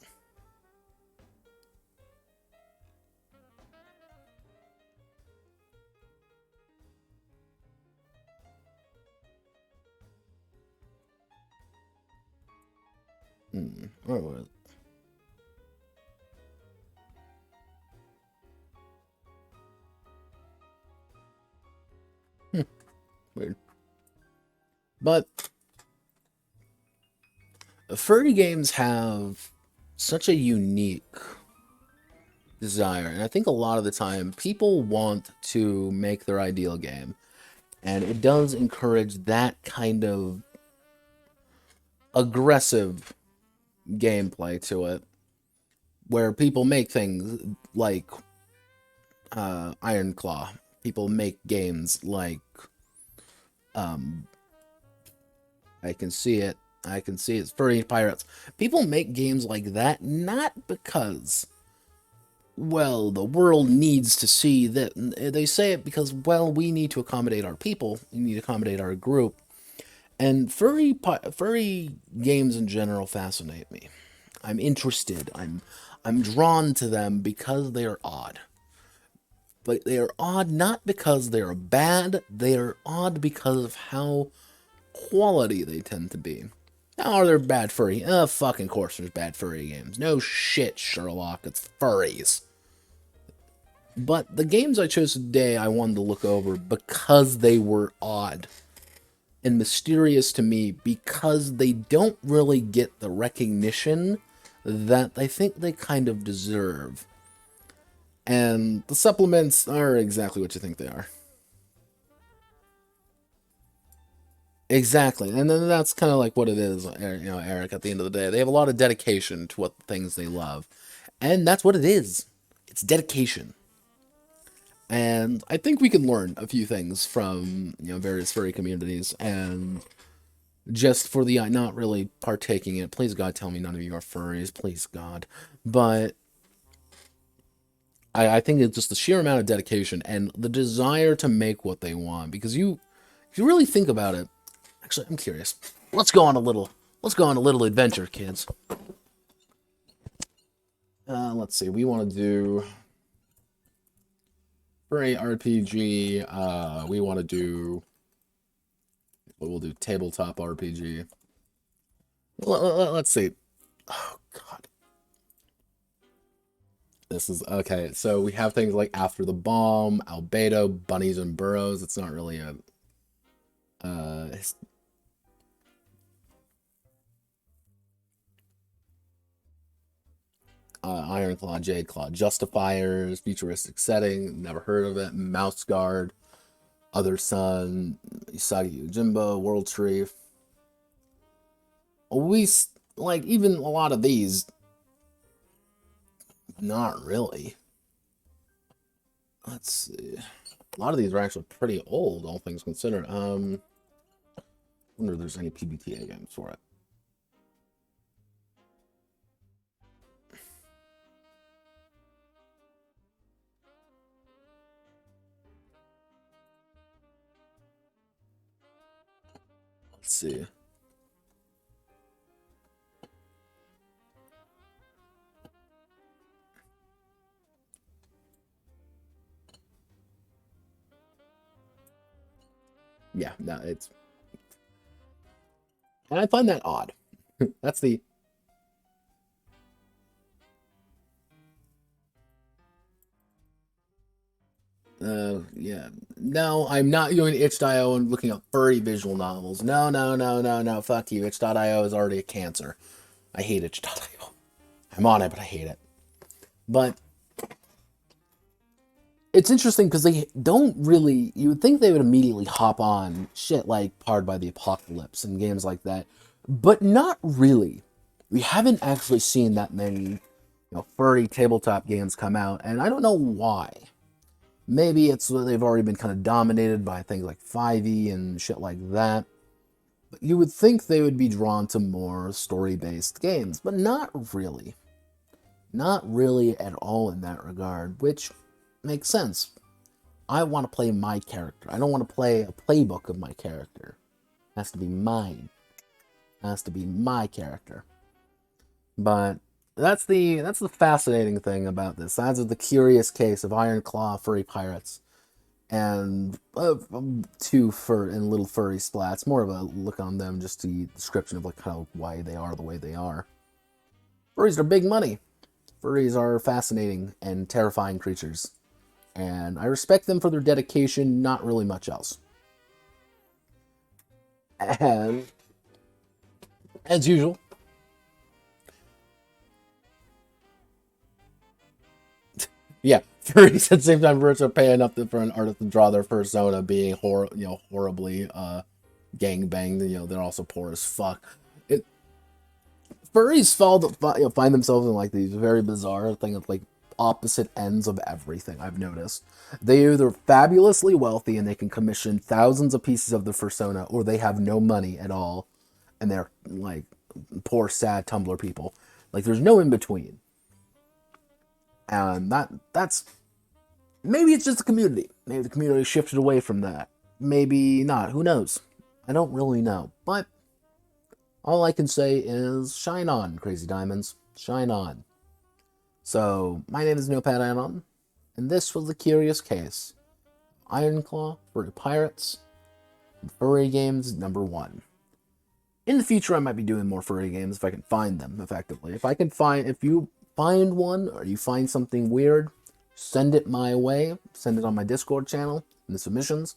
Where was it? Weird. But furry games have such a unique desire, and I think a lot of the time people want to make their ideal game, and it does encourage that kind of aggressive gameplay to it, where people make things like Ironclaw. People make games like I can see it. I can see it's Furry Pirates. People make games like that not because, well, the world needs to see that. They say it because, well, we need to accommodate our people. We need to accommodate our group. And furry games in general fascinate me. I'm interested. I'm drawn to them because they are odd. But they are odd not because they are bad. They are odd because of how quality they tend to be. Now, are there bad furry? Fucking course there's bad furry games. No shit, Sherlock. It's furries. But the games I chose today, I wanted to look over because they were odd and mysterious to me because they don't really get the recognition that I think they kind of deserve. And the supplements are exactly what you think they are. Exactly, and then that's kind of like what it is, Eric. At the end of the day, they have a lot of dedication to what things they love, and that's what it is. It's dedication, and I think we can learn a few things from various furry communities, and just for the not really partaking in it. Please God, tell me none of you are furries, please God. But I think it's just the sheer amount of dedication and the desire to make what they want, because you If you really think about it, actually, I'm curious. Let's go on a little adventure, kids. Let's see. We want to do Furry RPG. We want to do. We'll do tabletop RPG. Let's see. Oh God. This is okay. So we have things like After the Bomb, Albedo, Bunnies and Burrows. It's not really a. Ironclaw, Jade Claw, Justifiers, futuristic setting, never heard of it. Mouse Guard, Other Sun, Isagi Yojimbo, World Tree. We like even a lot of these. Not really. Let's see. A lot of these are actually pretty old, all things considered. Wonder if there's any PBTA games for it. Let's see. Yeah, no, it's... And I find that odd. That's the... Yeah. No, I'm not going to itch.io and looking up furry visual novels. No, no, no, no, no, fuck you. Itch.io is already a cancer. I hate itch.io. I'm on it, but I hate it. But it's interesting because they don't really... You would think they would immediately hop on shit like Powered by the Apocalypse and games like that. But not really. We haven't actually seen that many, furry tabletop games come out, and I don't know why. Maybe it's they've already been kind of dominated by things like 5e and shit like that. But you would think they would be drawn to more story-based games, but not really. Not really at all in that regard, which makes sense. I want to play my character. I don't want to play a playbook of my character. It has to be mine. It has to be my character. But that's the fascinating thing about this. That's the curious case of Ironclaw furry pirates and two little furry splats. More of a look on them, just the description of like how why they are the way they are. Furries are big money. Furries are fascinating and terrifying creatures, and I respect them for their dedication. Not really much else. And as usual. Yeah, furries at the same time, Brits are paying enough for an artist to draw their Fursona being horribly gangbanged. They're also poor as fuck. Furries find themselves in like these very bizarre things, like opposite ends of everything. I've noticed they're either fabulously wealthy and they can commission thousands of pieces of the Fursona, or they have no money at all, and they're like poor, sad Tumblr people. Like there's no in between. And that's maybe it's just the community. Maybe the community shifted away from that. Maybe not. Who knows? I don't really know. But all I can say is shine on, Crazy Diamonds. Shine on. So, my name is Notepad Addresses, and this was the curious case. Ironclaw, Furry Pirates, and Furry Games #1. In the future, I might be doing more furry games if I can find them effectively. If you find one or you find something weird, send it my way. Send it on my Discord channel in the submissions.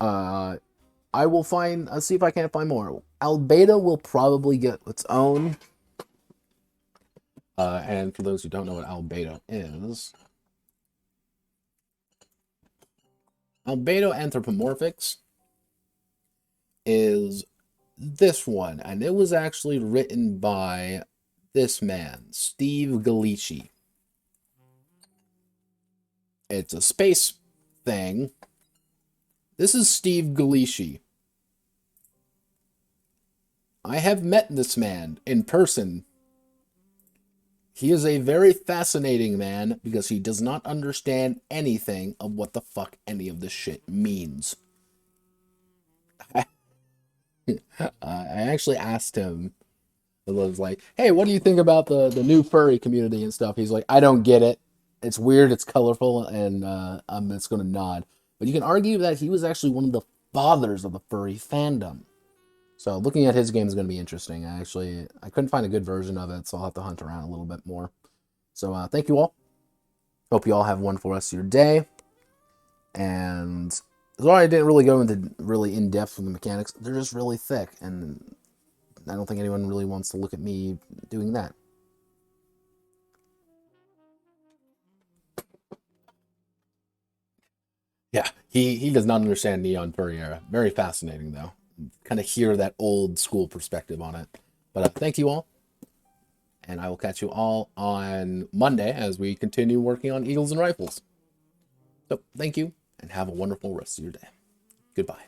I will see if I can't find more. Albedo will probably get its own. And for those who don't know what Albedo is, Albedo Anthropomorphics is this one, and it was actually written by this man, Steve Galici. It's a space thing. This is Steve Galici. I have met this man in person. He is a very fascinating man because he does not understand anything of what the fuck any of this shit means. I actually asked him. I was like, "Hey, what do you think about the new furry community and stuff?" He's like, "I don't get it. It's weird. It's colorful, and I'm just gonna nod." But you can argue that he was actually one of the fathers of the furry fandom. So looking at his game is going to be interesting. I couldn't find a good version of it, so I'll have to hunt around a little bit more. So thank you all. Hope you all have a wonderful rest of your day. And though I didn't really go into really in depth with the mechanics, they're just really thick, and I don't think anyone really wants to look at me doing that. Yeah, he does not understand Neon Furry era. Very fascinating though. Kind of hear that old school perspective on it. But thank you all, and I will catch you all on Monday as we continue working on Eagles and Rifles. So thank you, and have a wonderful rest of your day. Goodbye.